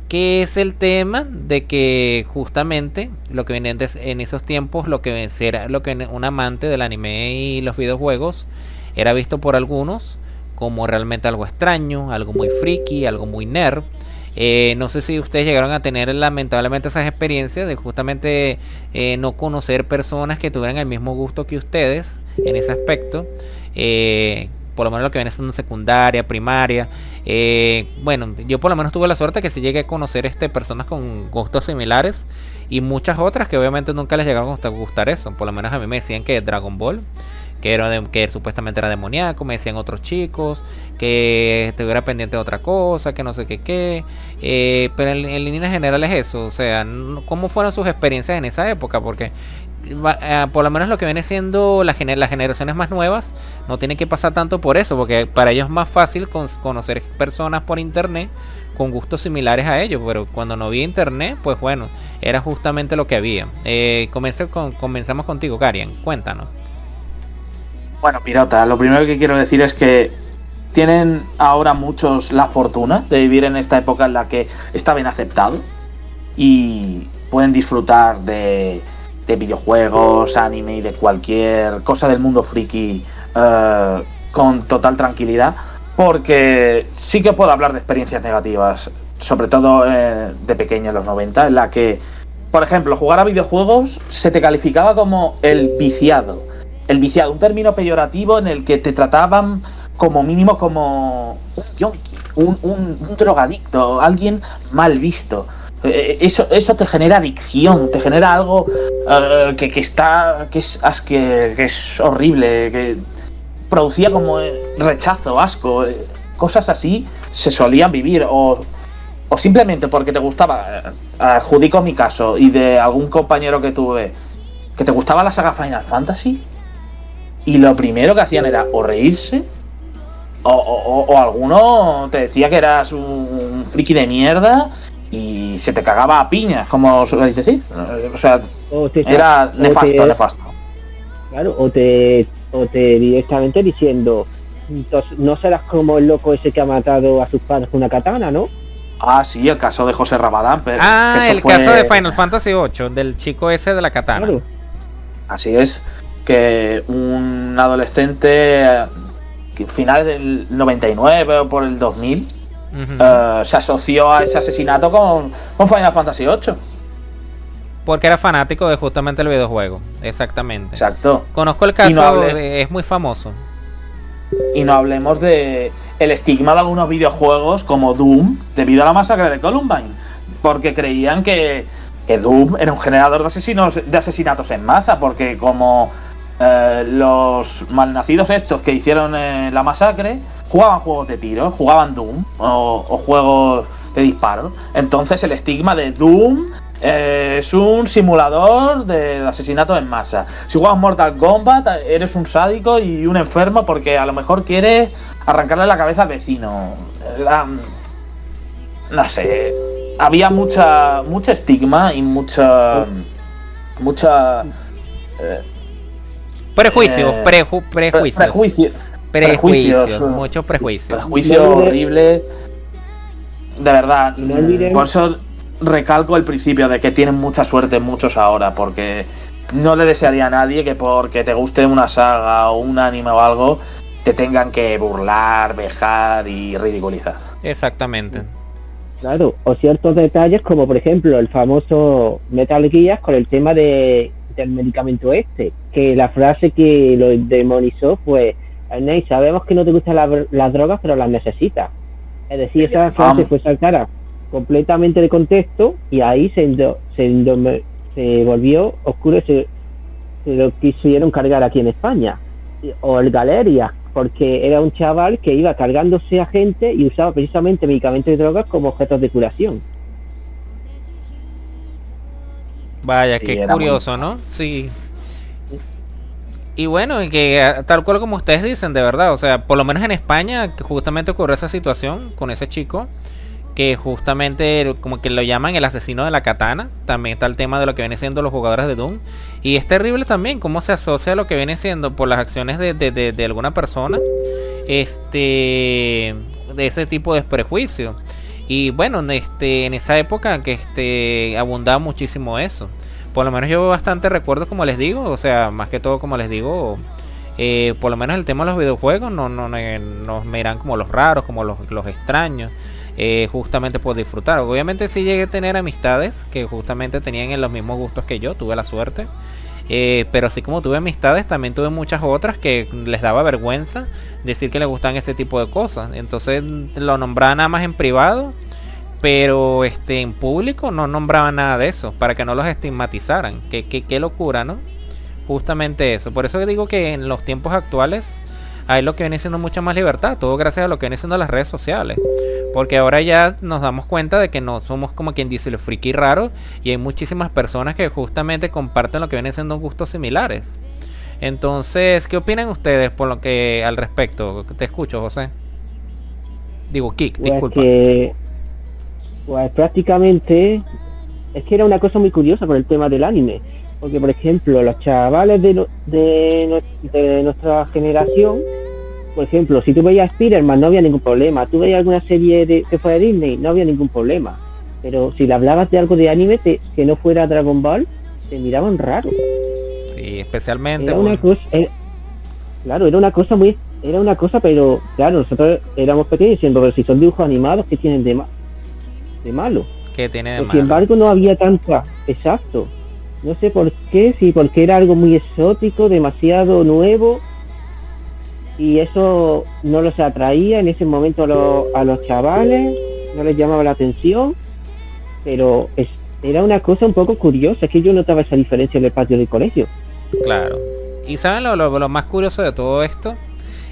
que es el tema de que justamente lo que viene en esos tiempos, lo que era un amante del anime y los videojuegos era visto por algunos como realmente algo extraño, algo muy friki, algo muy nerd. No sé si ustedes llegaron a tener lamentablemente esas experiencias de justamente no conocer personas que tuvieran el mismo gusto que ustedes en ese aspecto. Por lo menos lo que viene siendo secundaria, primaria. Bueno, yo por lo menos tuve la suerte que sí llegué a conocer personas con gustos similares. Y muchas otras que obviamente nunca les llegaron a gustar eso. Por lo menos a mí me decían que Dragon Ball, que supuestamente era demoníaco. Me decían otros chicos que estuviera pendiente de otra cosa, que no sé qué. Pero en líneas generales eso. O sea, ¿cómo fueron sus experiencias en esa época? Porque por lo menos lo que viene siendo las generaciones más nuevas no tienen que pasar tanto por eso, porque para ellos es más fácil conocer personas por internet con gustos similares a ellos, pero cuando no había internet, pues bueno, era justamente lo que había. Comenzamos contigo, Karian, cuéntanos. Bueno, Pirata, lo primero que quiero decir es que tienen ahora muchos la fortuna de vivir en esta época en la que está bien aceptado y pueden disfrutar de videojuegos, anime y de cualquier cosa del mundo friki con total tranquilidad, porque sí que puedo hablar de experiencias negativas, sobre todo de pequeño en los 90, en la que por ejemplo, jugar a videojuegos se te calificaba como el viciado. El viciado, un término peyorativo en el que te trataban como mínimo como un yonki, un drogadicto, alguien mal visto. Eso te genera adicción, te genera algo que es horrible, que producía como rechazo, asco, cosas así se solían vivir, o simplemente porque te gustaba, adjudico mi caso y de algún compañero que tuve, que te gustaba la saga Final Fantasy y lo primero que hacían era o reírse o alguno te decía que eras un friki de mierda y se te cagaba a piñas, como sueles decir. O sea, era nefasto. Claro, o te directamente diciendo, no serás como el loco ese que ha matado a sus padres con una katana, ¿no? Ah, sí, el caso de José Rabadán. Pero caso de Final Fantasy VIII, del chico ese de la katana. Claro. Así es, que un adolescente, finales del 99 o por el 2000, se asoció a ese asesinato con Final Fantasy VIII. Porque era fanático de justamente el videojuego, exactamente. Exacto. Conozco el caso, es muy famoso. Y no hablemos de el estigma de algunos videojuegos como Doom, debido a la masacre de Columbine, porque creían que Doom era un generador de asesinatos en masa, porque como los malnacidos estos que hicieron la masacre jugaban juegos de tiro, jugaban Doom o juegos de disparos. Entonces el estigma de Doom es un simulador de asesinato en masa. Si juegas Mortal Kombat eres un sádico y un enfermo porque a lo mejor quieres arrancarle la cabeza al vecino. No sé, había mucho estigma y mucha prejuicios, muchos prejuicios. Prejuicio horrible. De verdad, por eso recalco el principio de que tienen mucha suerte muchos ahora, porque no le desearía a nadie que porque te guste una saga o un anime o algo te tengan que burlar, vejar y ridiculizar. Exactamente. Claro, o ciertos detalles como por ejemplo el famoso Metal Gear con el tema del medicamento que la frase que lo demonizó fue: Ernest, sabemos que no te gustan las drogas, pero las necesitas. Es decir, esa frase fue sacada completamente de contexto y ahí se volvió oscuro, se lo quisieron cargar aquí en España. O el Galeria, porque era un chaval que iba cargándose a gente y usaba precisamente medicamentos y drogas como objetos de curación. Vaya, qué curioso, ¿no? Sí. Y bueno, que tal cual como ustedes dicen, de verdad, o sea, por lo menos en España justamente ocurrió esa situación con ese chico, que justamente como que lo llaman el asesino de la katana. También está el tema de lo que viene siendo los jugadores de Doom, y es terrible también cómo se asocia a lo que viene siendo por las acciones de alguna persona de ese tipo de prejuicio. Y bueno, en esa época que abundaba muchísimo eso. Por lo menos yo bastante recuerdo, como les digo, o sea, más que todo como les digo, por lo menos el tema de los videojuegos no nos miran como los raros, como los extraños, justamente por disfrutar. Obviamente sí llegué a tener amistades que justamente tenían los mismos gustos que yo, tuve la suerte, pero así como tuve amistades, también tuve muchas otras que les daba vergüenza decir que les gustaban ese tipo de cosas. Entonces lo nombraban nada más en privado, pero en público no nombraban nada de eso, para que no los estigmatizaran. Qué locura, ¿no? Justamente eso. Por eso digo que en los tiempos actuales hay lo que viene siendo mucha más libertad, todo gracias a lo que viene siendo las redes sociales, porque ahora ya nos damos cuenta de que no somos, como quien dice, los friki raros, y hay muchísimas personas que justamente comparten lo que vienen siendo gustos similares. Entonces, ¿qué opinan ustedes por lo que al respecto? Te escucho, José. Digo, Kik, disculpa. Pues prácticamente es que era una cosa muy curiosa por el tema del anime, porque por ejemplo los chavales de nuestra generación, por ejemplo, si tú veías Spider-Man no había ningún problema, tú veías alguna serie que fuera de Disney no había ningún problema, pero si le hablabas de algo de anime que no fuera Dragon Ball, te miraban raro. Sí, especialmente era una cosa, claro, era una cosa, pero claro, nosotros éramos pequeños diciendo, pero si son dibujos animados, ¿qué tienen de malo? ¿Qué tiene de malo? Sin embargo, no había tanta exacto. No sé por qué, si porque era algo muy exótico, demasiado nuevo, y eso no los atraía en ese momento a los chavales, no les llamaba la atención, pero era una cosa un poco curiosa, es que yo notaba esa diferencia en el patio del colegio. Claro. Y saben lo más curioso de todo esto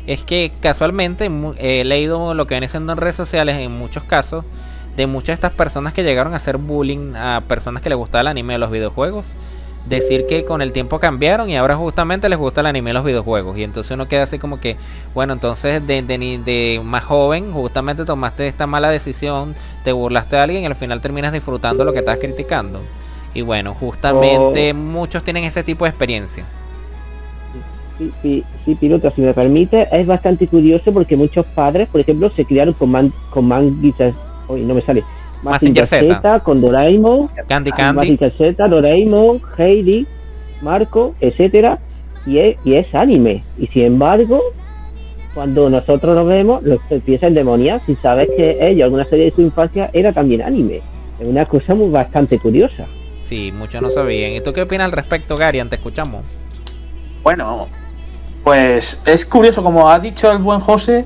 es que casualmente he leído lo que viene siendo en redes sociales en muchos casos de muchas de estas personas que llegaron a hacer bullying a personas que les gustaba el anime de los videojuegos, decir que con el tiempo cambiaron y ahora justamente les gusta el anime de los videojuegos, y entonces uno queda así como que, bueno, entonces de más joven justamente tomaste esta mala decisión, te burlaste de alguien y al final terminas disfrutando lo que estás criticando. Y bueno, justamente muchos tienen ese tipo de experiencia. Sí, Piloto, si me permite, es bastante curioso porque muchos padres, por ejemplo, se criaron con Mazinger Z, con Doraemon, Candy, Mazinger Z, Doraemon, Heidi, Marco, etcétera, y es anime. Y sin embargo, cuando nosotros lo vemos, los empieza a endemoniar sin saber que ellos, alguna serie de su infancia, era también anime. Es una cosa bastante curiosa. Sí, muchos no sabían. ¿Y tú qué opinas al respecto, Gary? Te escuchamos. Bueno, pues es curioso, como ha dicho el buen José,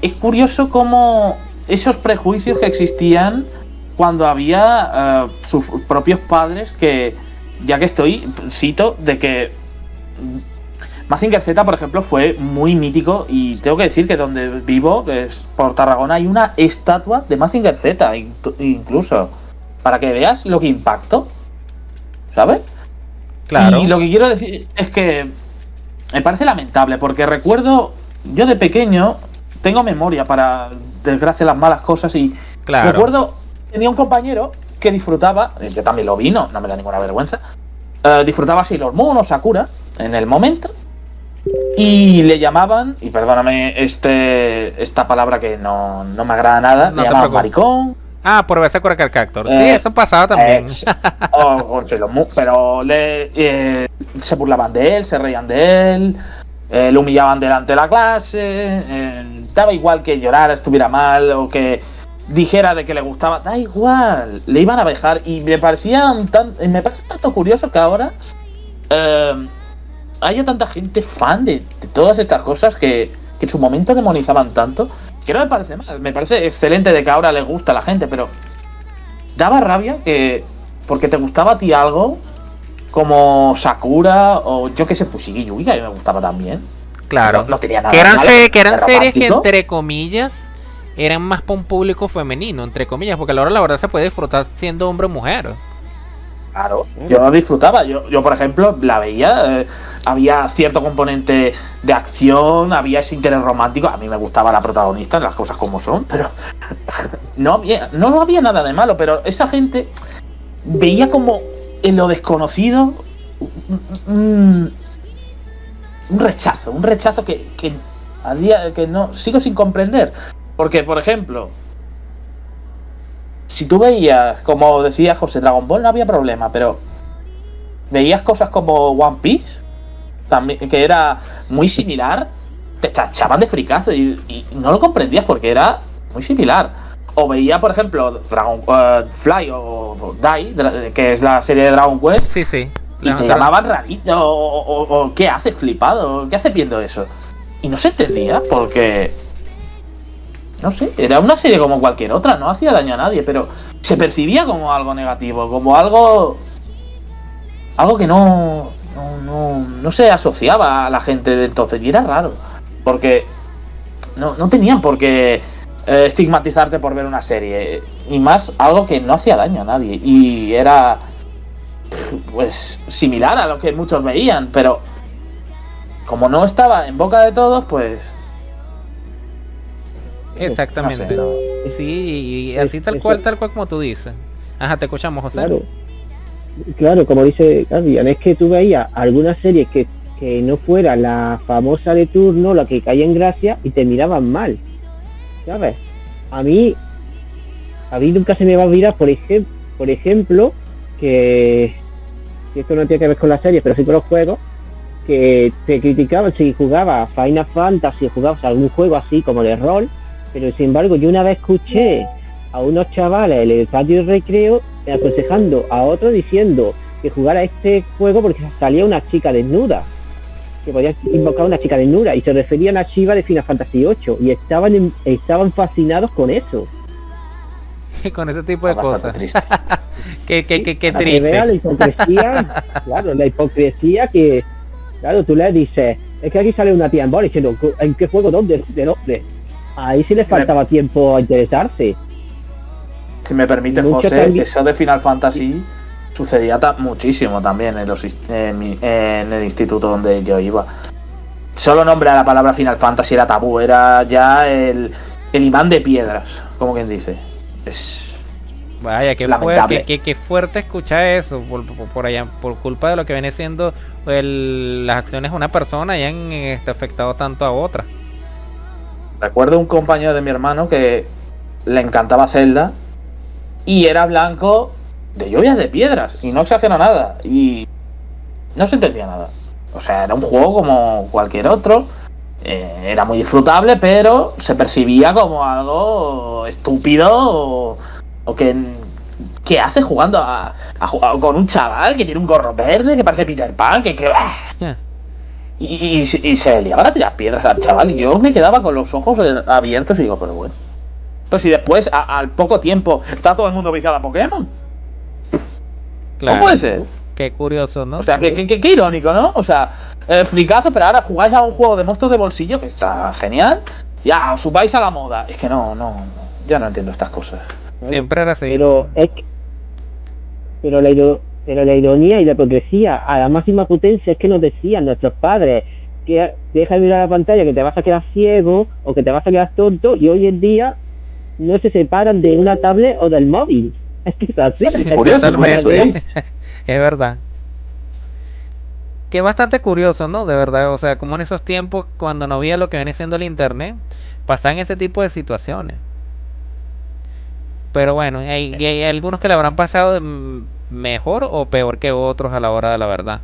es curioso cómo esos prejuicios que existían cuando había sus propios padres que, ya que cito, de que Mazinger Z, por ejemplo, fue muy mítico, y tengo que decir que donde vivo, que es por Tarragona, hay una estatua de Mazinger Z, incluso, para que veas lo que impactó, ¿sabes? Claro. Y lo que quiero decir es que me parece lamentable, porque recuerdo, yo de pequeño tengo memoria para desgracia las malas cosas, y claro, recuerdo, tenía un compañero que disfrutaba, yo también lo vi, no me da ninguna vergüenza, disfrutaba Sailor Moon o Sakura en el momento, y le llamaban, y perdóname esta palabra que no me agrada nada, no le llamaban maricón. Ah, por verse Sakura Card Captor. Sí, eso pasaba también. Pero se burlaban de él, se reían de él, le humillaban delante de la clase, daba igual que llorara, estuviera mal, o que dijera de que le gustaba, da igual, le iban a dejar. Y me parece tanto curioso que ahora haya tanta gente fan de todas estas cosas que en su momento demonizaban tanto, que no me parece mal, me parece excelente de que ahora les gusta a la gente, pero daba rabia que porque te gustaba a ti algo como Sakura o yo que sé, Fushigi Yugi, que a mí me gustaba también. Claro, no tenía nada que eran, malo, que eran era series que romántico. entre comillas eran más para un público femenino, entre comillas, porque a la hora la verdad se puede disfrutar siendo hombre o mujer. Claro, yo disfrutaba, yo por ejemplo la veía, había cierto componente de acción, había ese interés romántico, a mí me gustaba la protagonista, las cosas como son, pero no había nada de malo, pero esa gente veía como en lo desconocido un rechazo que a día que no sigo sin comprender, porque por ejemplo, si tú veías, como decía José, Dragon Ball no había problema, pero veías cosas como One Piece, también, que era muy similar, te tachaban de fricazo y no lo comprendías porque era muy similar. O veía, por ejemplo, Fly o Die, que es la serie de Dragon Quest, Sí. y te llamaban rarito, o ¿qué haces flipado? ¿Qué haces viendo eso? Y no se entendía porque... No sé, era una serie como cualquier otra, no hacía daño a nadie, pero se percibía como algo negativo, como algo que no se asociaba a la gente de entonces, y era raro, porque no tenían por qué estigmatizarte por ver una serie, y más algo que no hacía daño a nadie, y era pues similar a lo que muchos veían, pero como no estaba en boca de todos, pues... Exactamente. No sé, Sí, y así tal cual como tú dices. Ajá, te escuchamos, José. Claro, como dice Adrián, es que tú veías algunas series que no fuera la famosa de turno, la que caía en gracia, y te miraban mal, ¿sabes? A mí nunca se me va a olvidar, por ejemplo, que esto no tiene que ver con la serie, pero sí con los juegos, que te criticaban si jugabas Final Fantasy o jugabas algún juego así como de rol, pero sin embargo yo una vez escuché a unos chavales en el patio de recreo aconsejando a otros diciendo que jugara este juego porque salía una chica desnuda, que podía invocar a una chica desnuda, y se referían a Shiva de Final Fantasy VIII, y estaban fascinados con eso. Con ese tipo de Bastante cosas. triste. Qué Para que vea la triste. hipocresía, claro, la hipocresía que, claro, tú le dices, es que aquí sale una tía en bola diciendo, ¿en qué juego? ¿Dónde? ¿De dónde? Ahí sí les faltaba tiempo a interesarse. Si me permite, Mucho José, también. eso de Final Fantasy sucedía muchísimo también en el instituto donde yo iba. Solo nombrar la palabra Final Fantasy era tabú, era ya el imán de piedras, como quien dice. Es Vaya, lamentable. qué fuerte escuchar eso por allá, por culpa de lo que viene siendo las acciones de una persona y han afectado tanto a otra. Recuerdo un compañero de mi hermano que le encantaba Zelda y era blanco de lluvias de piedras, y no exagero nada, y no se entendía nada. O sea, era un juego como cualquier otro, era muy disfrutable, pero se percibía como algo estúpido o que hace jugando a jugar con un chaval que tiene un gorro verde, que parece Peter Pan, y se liaba a tirar piedras al chaval, y yo me quedaba con los ojos abiertos y digo, pero bueno. Pues si después, al poco tiempo, está todo el mundo viciado a Pokémon. Claro. ¿Cómo puede ser? Qué curioso, ¿no? O sea, qué irónico, ¿no? O sea, fricazo, pero ahora jugáis a un juego de monstruos de bolsillo que está genial. Ya, os subáis a la moda. Es que no, ya no entiendo estas cosas. Siempre era así. Pero la ironía y la hipocresía a la máxima potencia es que nos decían nuestros padres que deja de mirar la pantalla, que te vas a quedar ciego o que te vas a quedar tonto, y hoy en día no se separan de una tablet o del móvil. Es que es así. Curioso, Totalmente. Es verdad. Que es bastante curioso, ¿no? De verdad, o sea, como en esos tiempos, cuando no había lo que viene siendo el internet, pasaban ese tipo de situaciones. Pero bueno, hay algunos que le habrán pasado mejor o peor que otros a la hora de la verdad.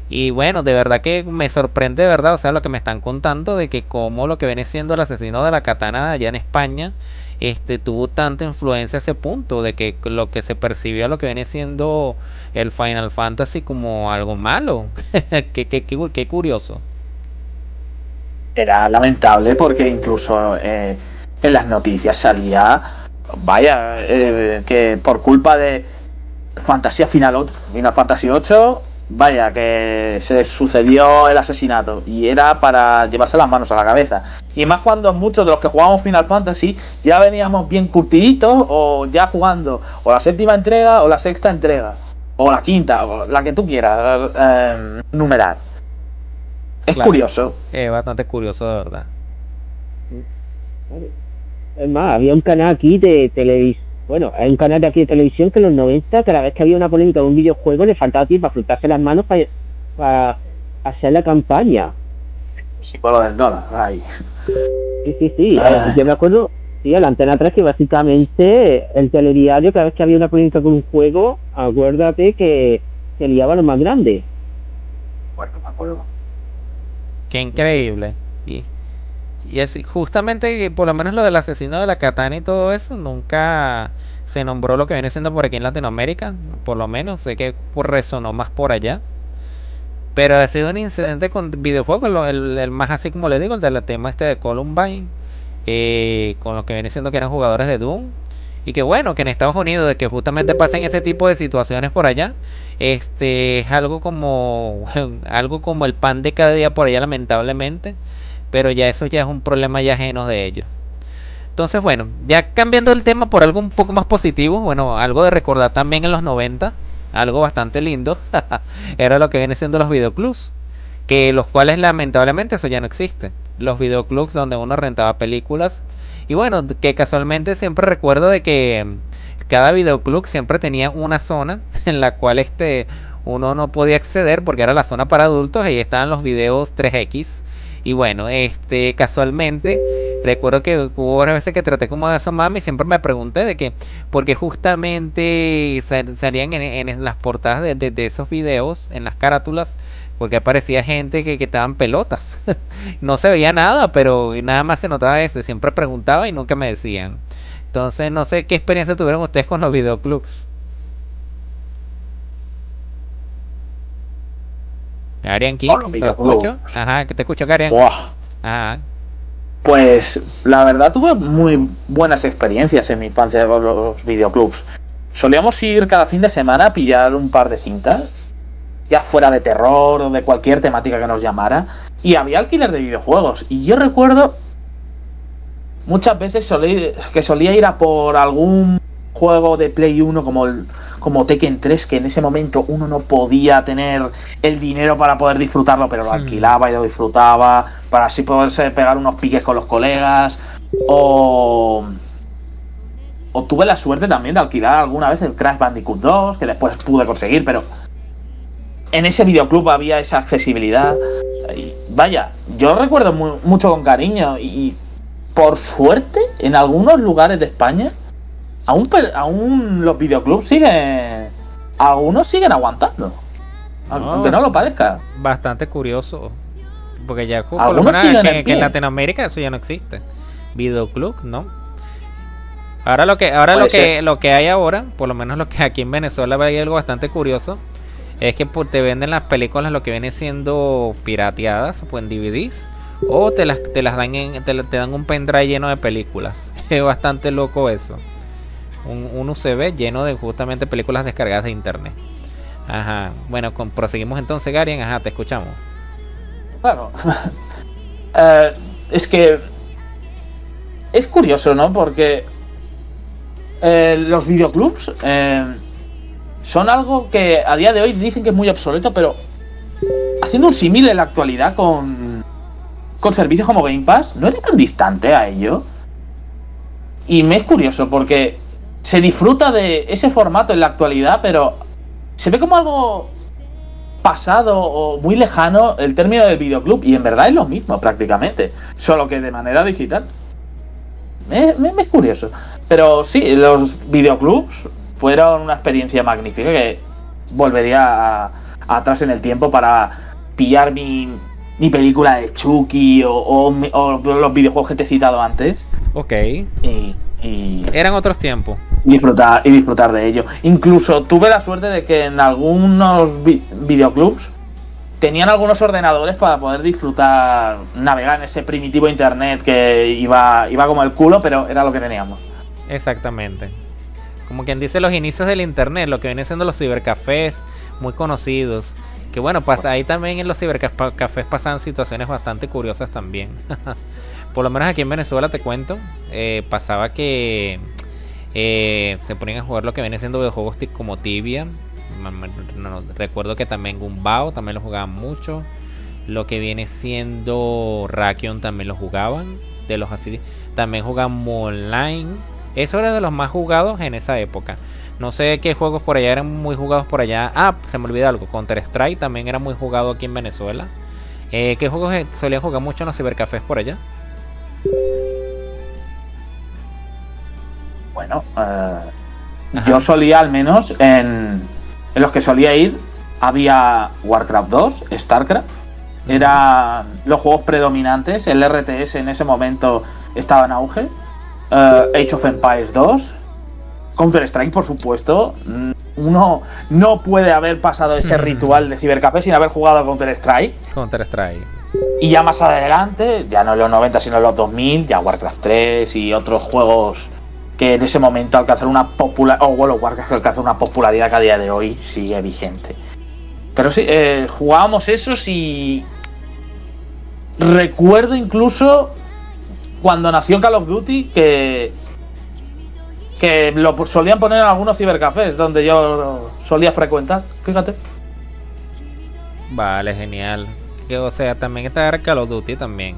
Y bueno, de verdad que me sorprende, de verdad, o sea, lo que me están contando de que como lo que viene siendo el asesino de la katana allá en España, tuvo tanta influencia a ese punto, de que lo que se percibió lo que viene siendo el Final Fantasy como algo malo. Qué curioso. Era lamentable porque incluso en las noticias salía, vaya, que por culpa de Final Fantasy VIII, vaya, que se sucedió el asesinato, y era para llevarse las manos a la cabeza. Y más cuando muchos de los que jugamos Final Fantasy ya veníamos bien curtiditos, o ya jugando o la séptima entrega o la sexta entrega, o la quinta, o la que tú quieras numerar. Es Claro, curioso. es bastante curioso, de verdad. Es más, había un canal aquí de televisión. Bueno, hay un canal de aquí de televisión que en los 90, cada vez que había una polémica de un videojuego, le faltaba tiempo para frotarse las manos para hacer la campaña. Sí, por lo del dólar. Ay. Sí. Yo me acuerdo, sí, a la Antena 3, que básicamente el telediario, cada vez que había una polémica con un juego, acuérdate que se liaba lo más grande. Bueno, me acuerdo. Qué increíble. Y así, justamente, por lo menos lo del asesino de la katana y todo eso, nunca se nombró lo que viene siendo por aquí en Latinoamérica. Por lo menos, sé que resonó más por allá. Pero ha sido un incidente con videojuegos, el más así como le digo, el del tema de Columbine, con lo que viene siendo que eran jugadores de Doom. Y que bueno, que en Estados Unidos, de que justamente pasen ese tipo de situaciones por allá, es algo como algo como el pan de cada día por allá, lamentablemente. Pero ya eso ya es un problema ya ajeno de ellos. Entonces, bueno, ya cambiando el tema por algo un poco más positivo, bueno, algo de recordar también en los 90, algo bastante lindo, era lo que viene siendo los videoclubs, que los cuales lamentablemente eso ya no existe. Los videoclubs donde uno rentaba películas, y bueno, que casualmente siempre recuerdo de que cada videoclub siempre tenía una zona en la cual uno no podía acceder porque era la zona para adultos, y ahí estaban los videos 3X. Y bueno, casualmente recuerdo que hubo varias veces que traté como de asomarme y siempre me pregunté de que porque justamente salían en las portadas de esos videos, en las carátulas, porque aparecía gente que estaban pelotas. No se veía nada, pero nada más se notaba eso. Siempre preguntaba y nunca me decían. Entonces, no sé qué experiencia tuvieron ustedes con los videoclubs. Garian King, Con los ¿lo videoclubs. escucho? Ajá, que te escucho, Garian. Buah. Ajá. Pues la verdad tuve muy buenas experiencias en mi infancia con los videoclubs. Solíamos ir cada fin de semana a pillar un par de cintas, ya fuera de terror o de cualquier temática que nos llamara, y había alquiler de videojuegos. Y yo recuerdo muchas veces solía ir a por algún juego de Play 1 como Tekken 3, que en ese momento uno no podía tener el dinero para poder disfrutarlo, pero lo alquilaba y lo disfrutaba para así poderse pegar unos piques con los colegas. O tuve la suerte también de alquilar alguna vez el Crash Bandicoot 2, que después pude conseguir, pero en ese videoclub había esa accesibilidad. Y vaya, yo recuerdo mucho con cariño y por suerte en algunos lugares de España aún los videoclubs algunos siguen aguantando, aunque no lo parezca. Bastante curioso, porque ya por lo Algunos menos siguen en que en pie. Latinoamérica eso ya no existe. Videoclub, ¿no? Ahora lo Puede ser. que hay ahora, por lo menos lo que aquí en Venezuela hay algo bastante curioso, es que te venden las películas lo que viene siendo pirateadas, pues en DVDs, o te las dan te dan un pendrive lleno de películas. Es bastante loco eso. Un USB lleno de justamente películas descargadas de internet. Ajá. Bueno, proseguimos entonces, Garian. Ajá, te escuchamos. Claro. Es que es curioso, ¿no? Porque los videoclubs son algo que a día de hoy dicen que es muy obsoleto, pero haciendo un símil en la actualidad con servicios como Game Pass, no es tan distante a ello. Y me es curioso porque se disfruta de ese formato en la actualidad, pero se ve como algo pasado o muy lejano el término del videoclub, y en verdad es lo mismo prácticamente, solo que de manera digital. Me es curioso. Pero sí, los videoclubs fueron una experiencia magnífica que volvería atrás en el tiempo para pillar mi película de Chucky o los videojuegos que te he citado antes. Ok. Y Eran otros tiempos. disfrutar de ello. Incluso tuve la suerte de que en algunos videoclubs tenían algunos ordenadores para poder disfrutar, navegar en ese primitivo internet que iba como el culo, pero era lo que teníamos. Exactamente. Como quien dice, los inicios del internet, lo que vienen siendo los cibercafés muy conocidos. Que bueno, ahí también en los cibercafés pasan situaciones bastante curiosas también. Por lo menos aquí en Venezuela te cuento, pasaba que se ponían a jugar lo que viene siendo videojuegos como Tibia. Recuerdo que también Gumbao también lo jugaban mucho. Lo que viene siendo Rakion también lo jugaban. De los así, también jugaban Online. Eso era de los más jugados en esa época. No sé qué juegos por allá eran muy jugados por allá. Ah, se me olvidó algo. Counter Strike también era muy jugado aquí en Venezuela. ¿Qué juegos solían jugar mucho en los cibercafés por allá? Bueno, yo solía, al menos en los que solía ir, había Warcraft 2, Starcraft. Eran los juegos predominantes. El RTS en ese momento estaba en auge. Age of Empires 2, Counter Strike, por supuesto. Uno no puede haber pasado ese ritual de cibercafé sin haber jugado a Counter Strike. Counter Strike. Y ya más adelante, ya no en los 90 sino en los 2000, ya Warcraft 3 y otros juegos que en ese momento alcanzaron una popularidad, o World of Warcraft que alcanzó una popularidad que a día de hoy sigue vigente. Pero sí, jugábamos esos y recuerdo incluso cuando nació Call of Duty que lo solían poner en algunos cibercafés donde yo solía frecuentar, fíjate. Vale, genial. O sea, también está Call of Duty también.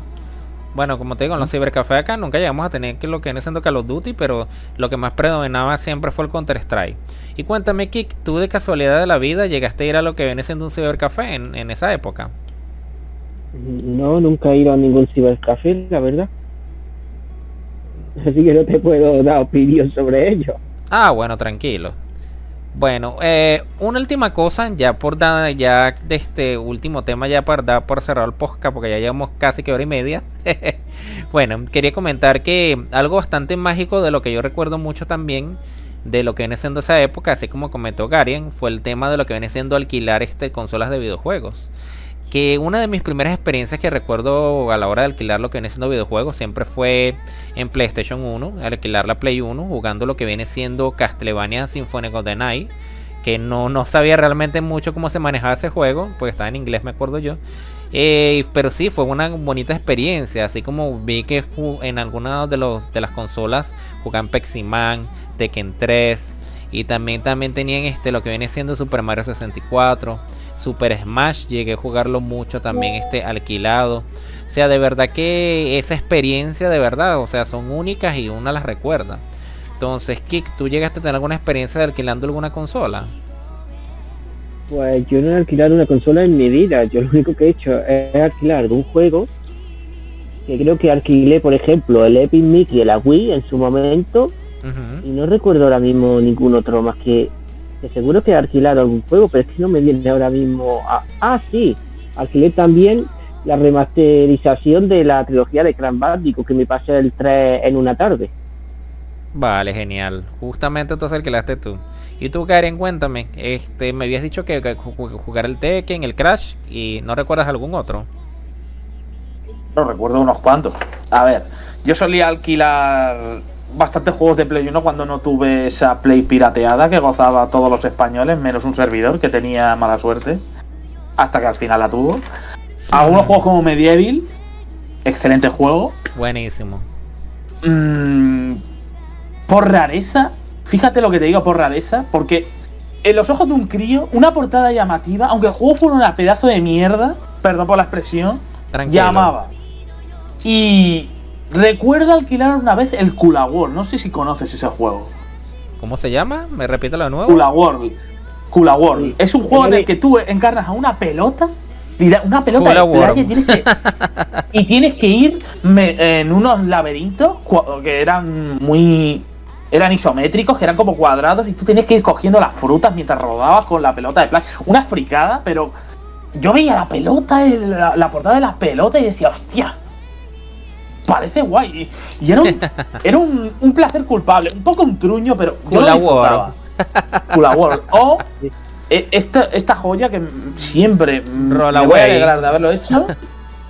Bueno, como te digo, en los cibercafés acá nunca llegamos a tener que lo que viene siendo Call of Duty, pero lo que más predominaba siempre fue el Counter Strike. Y cuéntame, Kik, ¿tú de casualidad de la vida llegaste a ir a lo que viene siendo un cibercafé en esa época? No, nunca he ido a ningún cibercafé, la verdad. Así que no te puedo dar opinión sobre ello. Ah, bueno, tranquilo. Bueno, una última cosa, ya de este último tema, ya para dar por cerrar el podcast, porque ya llevamos casi que hora y media. Bueno, quería comentar que algo bastante mágico de lo que yo recuerdo mucho también, de lo que viene siendo esa época, así como comentó Garian, fue el tema de lo que viene siendo alquilar consolas de videojuegos. Que una de mis primeras experiencias que recuerdo a la hora de alquilar lo que viene siendo videojuegos siempre fue en PlayStation 1, alquilar la Play 1, jugando lo que viene siendo Castlevania Symphony of the Night, que no sabía realmente mucho cómo se manejaba ese juego, pues estaba en inglés, me acuerdo yo. Pero sí, fue una bonita experiencia, así como vi que en algunas de las consolas jugaban Peximan, Tekken 3, y también tenían lo que viene siendo Super Mario 64, Super Smash, llegué a jugarlo mucho también alquilado. O sea, de verdad que esa experiencia de verdad, o sea, son únicas y una las recuerda. Entonces, Kik, ¿tú llegaste a tener alguna experiencia de alquilando alguna consola? Pues yo no he alquilado una consola en mi vida. Yo lo único que he hecho es alquilar un juego que creo que alquilé, por ejemplo, el Epic Mickey de la Wii en su momento. Y no recuerdo ahora mismo ningún otro más que seguro que he alquilado algún juego, pero es que no me viene ahora mismo. Sí, alquilé también la remasterización de la trilogía de Crash Bandicoot, que me pasé el 3 en una tarde. Vale, genial. Justamente entonces alquilaste tú. Y tú, Karen, cuéntame, me habías dicho que jugar el Tekken, el Crash, y ¿no recuerdas algún otro? No recuerdo unos cuantos. A ver, yo solía alquilar bastantes juegos de Play 1 cuando no tuve esa Play pirateada que gozaba a todos los españoles, menos un servidor que tenía mala suerte, hasta que al final la tuvo. Algunos juegos como Medieval, excelente juego. Buenísimo. Por rareza, fíjate lo que te digo, por rareza, porque en los ojos de un crío, una portada llamativa, aunque el juego fuera una pedazo de mierda, perdón por la expresión, tranquilo, llamaba. Y recuerdo alquilar una vez el Kula World, no sé si conoces ese juego. ¿Cómo se llama? ¿Me repítelo de nuevo? Kula World. Kula World. Es un juego en el que tú encarnas a una pelota. Una pelota de playa y tienes que ir en unos laberintos que eran isométricos, que eran como cuadrados, y tú tienes que ir cogiendo las frutas mientras rodabas con la pelota de playa. Una fricada, pero yo veía la pelota, la portada de las pelotas y decía, hostia, parece guay. Y era un placer culpable, un poco un truño, pero yo lo disfrutaba. Kula World. O esta joya que siempre me voy a alegrar de haberlo hecho,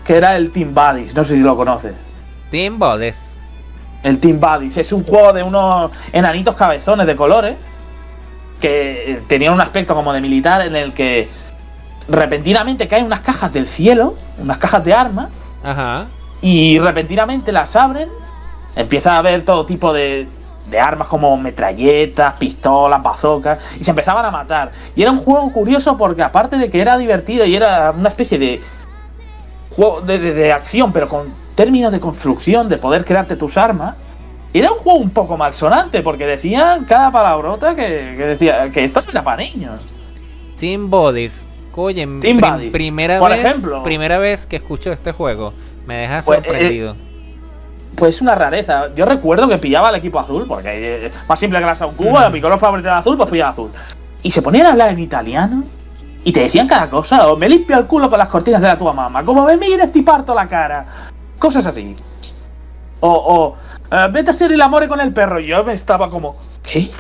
que era el Team Buddies, no sé si lo conoces. Team Buddies. El Team Buddies es un juego de unos enanitos cabezones de colores que tenían un aspecto como de militar, en el que repentinamente caen unas cajas del cielo, unas cajas de armas. Ajá. Y repentinamente las abren, empieza a haber todo tipo de armas como metralletas, pistolas, bazocas, y se empezaban a matar. Y era un juego curioso porque, aparte de que era divertido y era una especie de juego de acción, pero con términos de construcción, de poder crearte tus armas, era un juego un poco malsonante, porque decían cada palabrota que decía que esto no era para niños. Team Buddies. Oye, primera vez que escucho este juego, me deja sorprendido. Pues es una rareza. Yo recuerdo que pillaba al equipo azul, porque más simple que la Sound Cuba, mi color favorito era azul, pues fui al azul. Y se ponían a hablar en italiano y te decían cada cosa. O me limpio el culo con las cortinas de la tua mamá, como me mires te parto la cara. Cosas así. O vete a hacer el amor con el perro. Y yo me estaba como, ¿qué?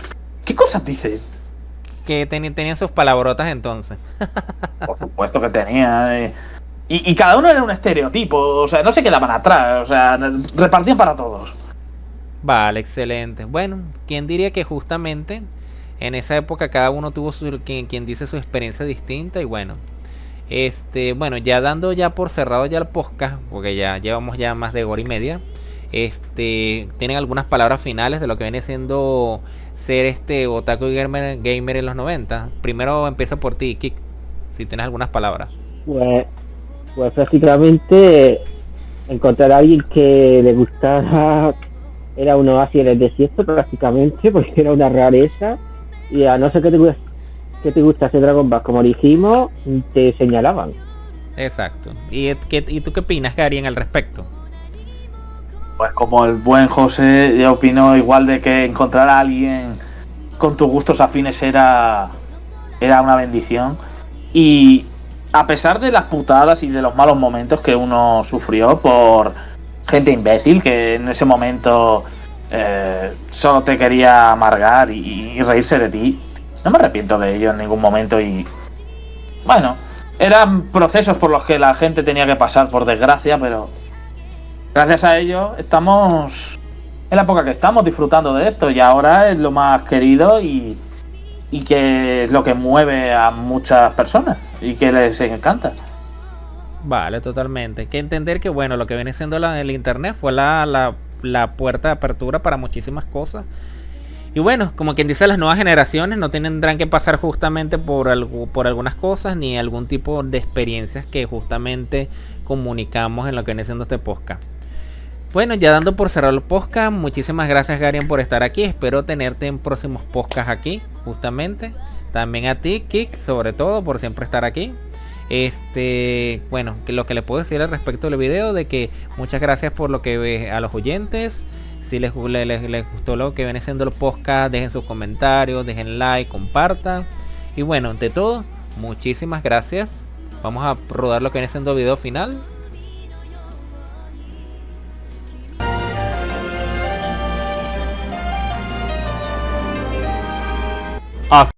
¿Qué cosas dicen? Que tenían sus palabrotas entonces. Por supuesto que tenía. Y cada uno era un estereotipo, o sea, no se quedaban atrás, o sea, repartían para todos. Vale, excelente. Bueno, ¿quién diría que justamente en esa época cada uno tuvo quien dice su experiencia distinta? Y bueno, ya dando ya por cerrado ya el podcast, porque ya llevamos ya más de hora y media. ¿Tienen algunas palabras finales de lo que viene siendo ser otaku gamer en los 90? Primero empieza por ti, Kik, si tienes algunas palabras. Pues prácticamente encontrar a alguien que le gustara era un oasis en el desierto prácticamente, porque era una rareza, y a no ser que te gustase Dragon Ball, como dijimos, te señalaban. Exacto. ¿Y tú qué opinas, Gary, al respecto? Pues como el buen José, yo opino igual de que encontrar a alguien con tus gustos afines era una bendición. Y a pesar de las putadas y de los malos momentos que uno sufrió por gente imbécil que en ese momento solo te quería amargar y reírse de ti, no me arrepiento de ello en ningún momento. Y bueno, eran procesos por los que la gente tenía que pasar, por desgracia, pero gracias a ello estamos en la época que estamos disfrutando de esto, y ahora es lo más querido y que es lo que mueve a muchas personas y que les encanta. Vale, totalmente. Hay que entender que, bueno, lo que viene siendo el internet fue la puerta de apertura para muchísimas cosas. Y bueno, como quien dice, las nuevas generaciones no tendrán que pasar justamente por algunas cosas ni algún tipo de experiencias que justamente comunicamos en lo que viene siendo este podcast. Bueno, ya dando por cerrar el podcast, muchísimas gracias, Garian, por estar aquí. Espero tenerte en próximos podcasts aquí, justamente. También a ti, Kik, sobre todo, por siempre estar aquí. Bueno, que lo que le puedo decir al respecto del video, de que muchas gracias por lo que a los oyentes. Si les gustó lo que viene siendo el podcast, dejen sus comentarios, dejen like, compartan. Y bueno, de todo, muchísimas gracias. Vamos a rodar lo que viene siendo el video final.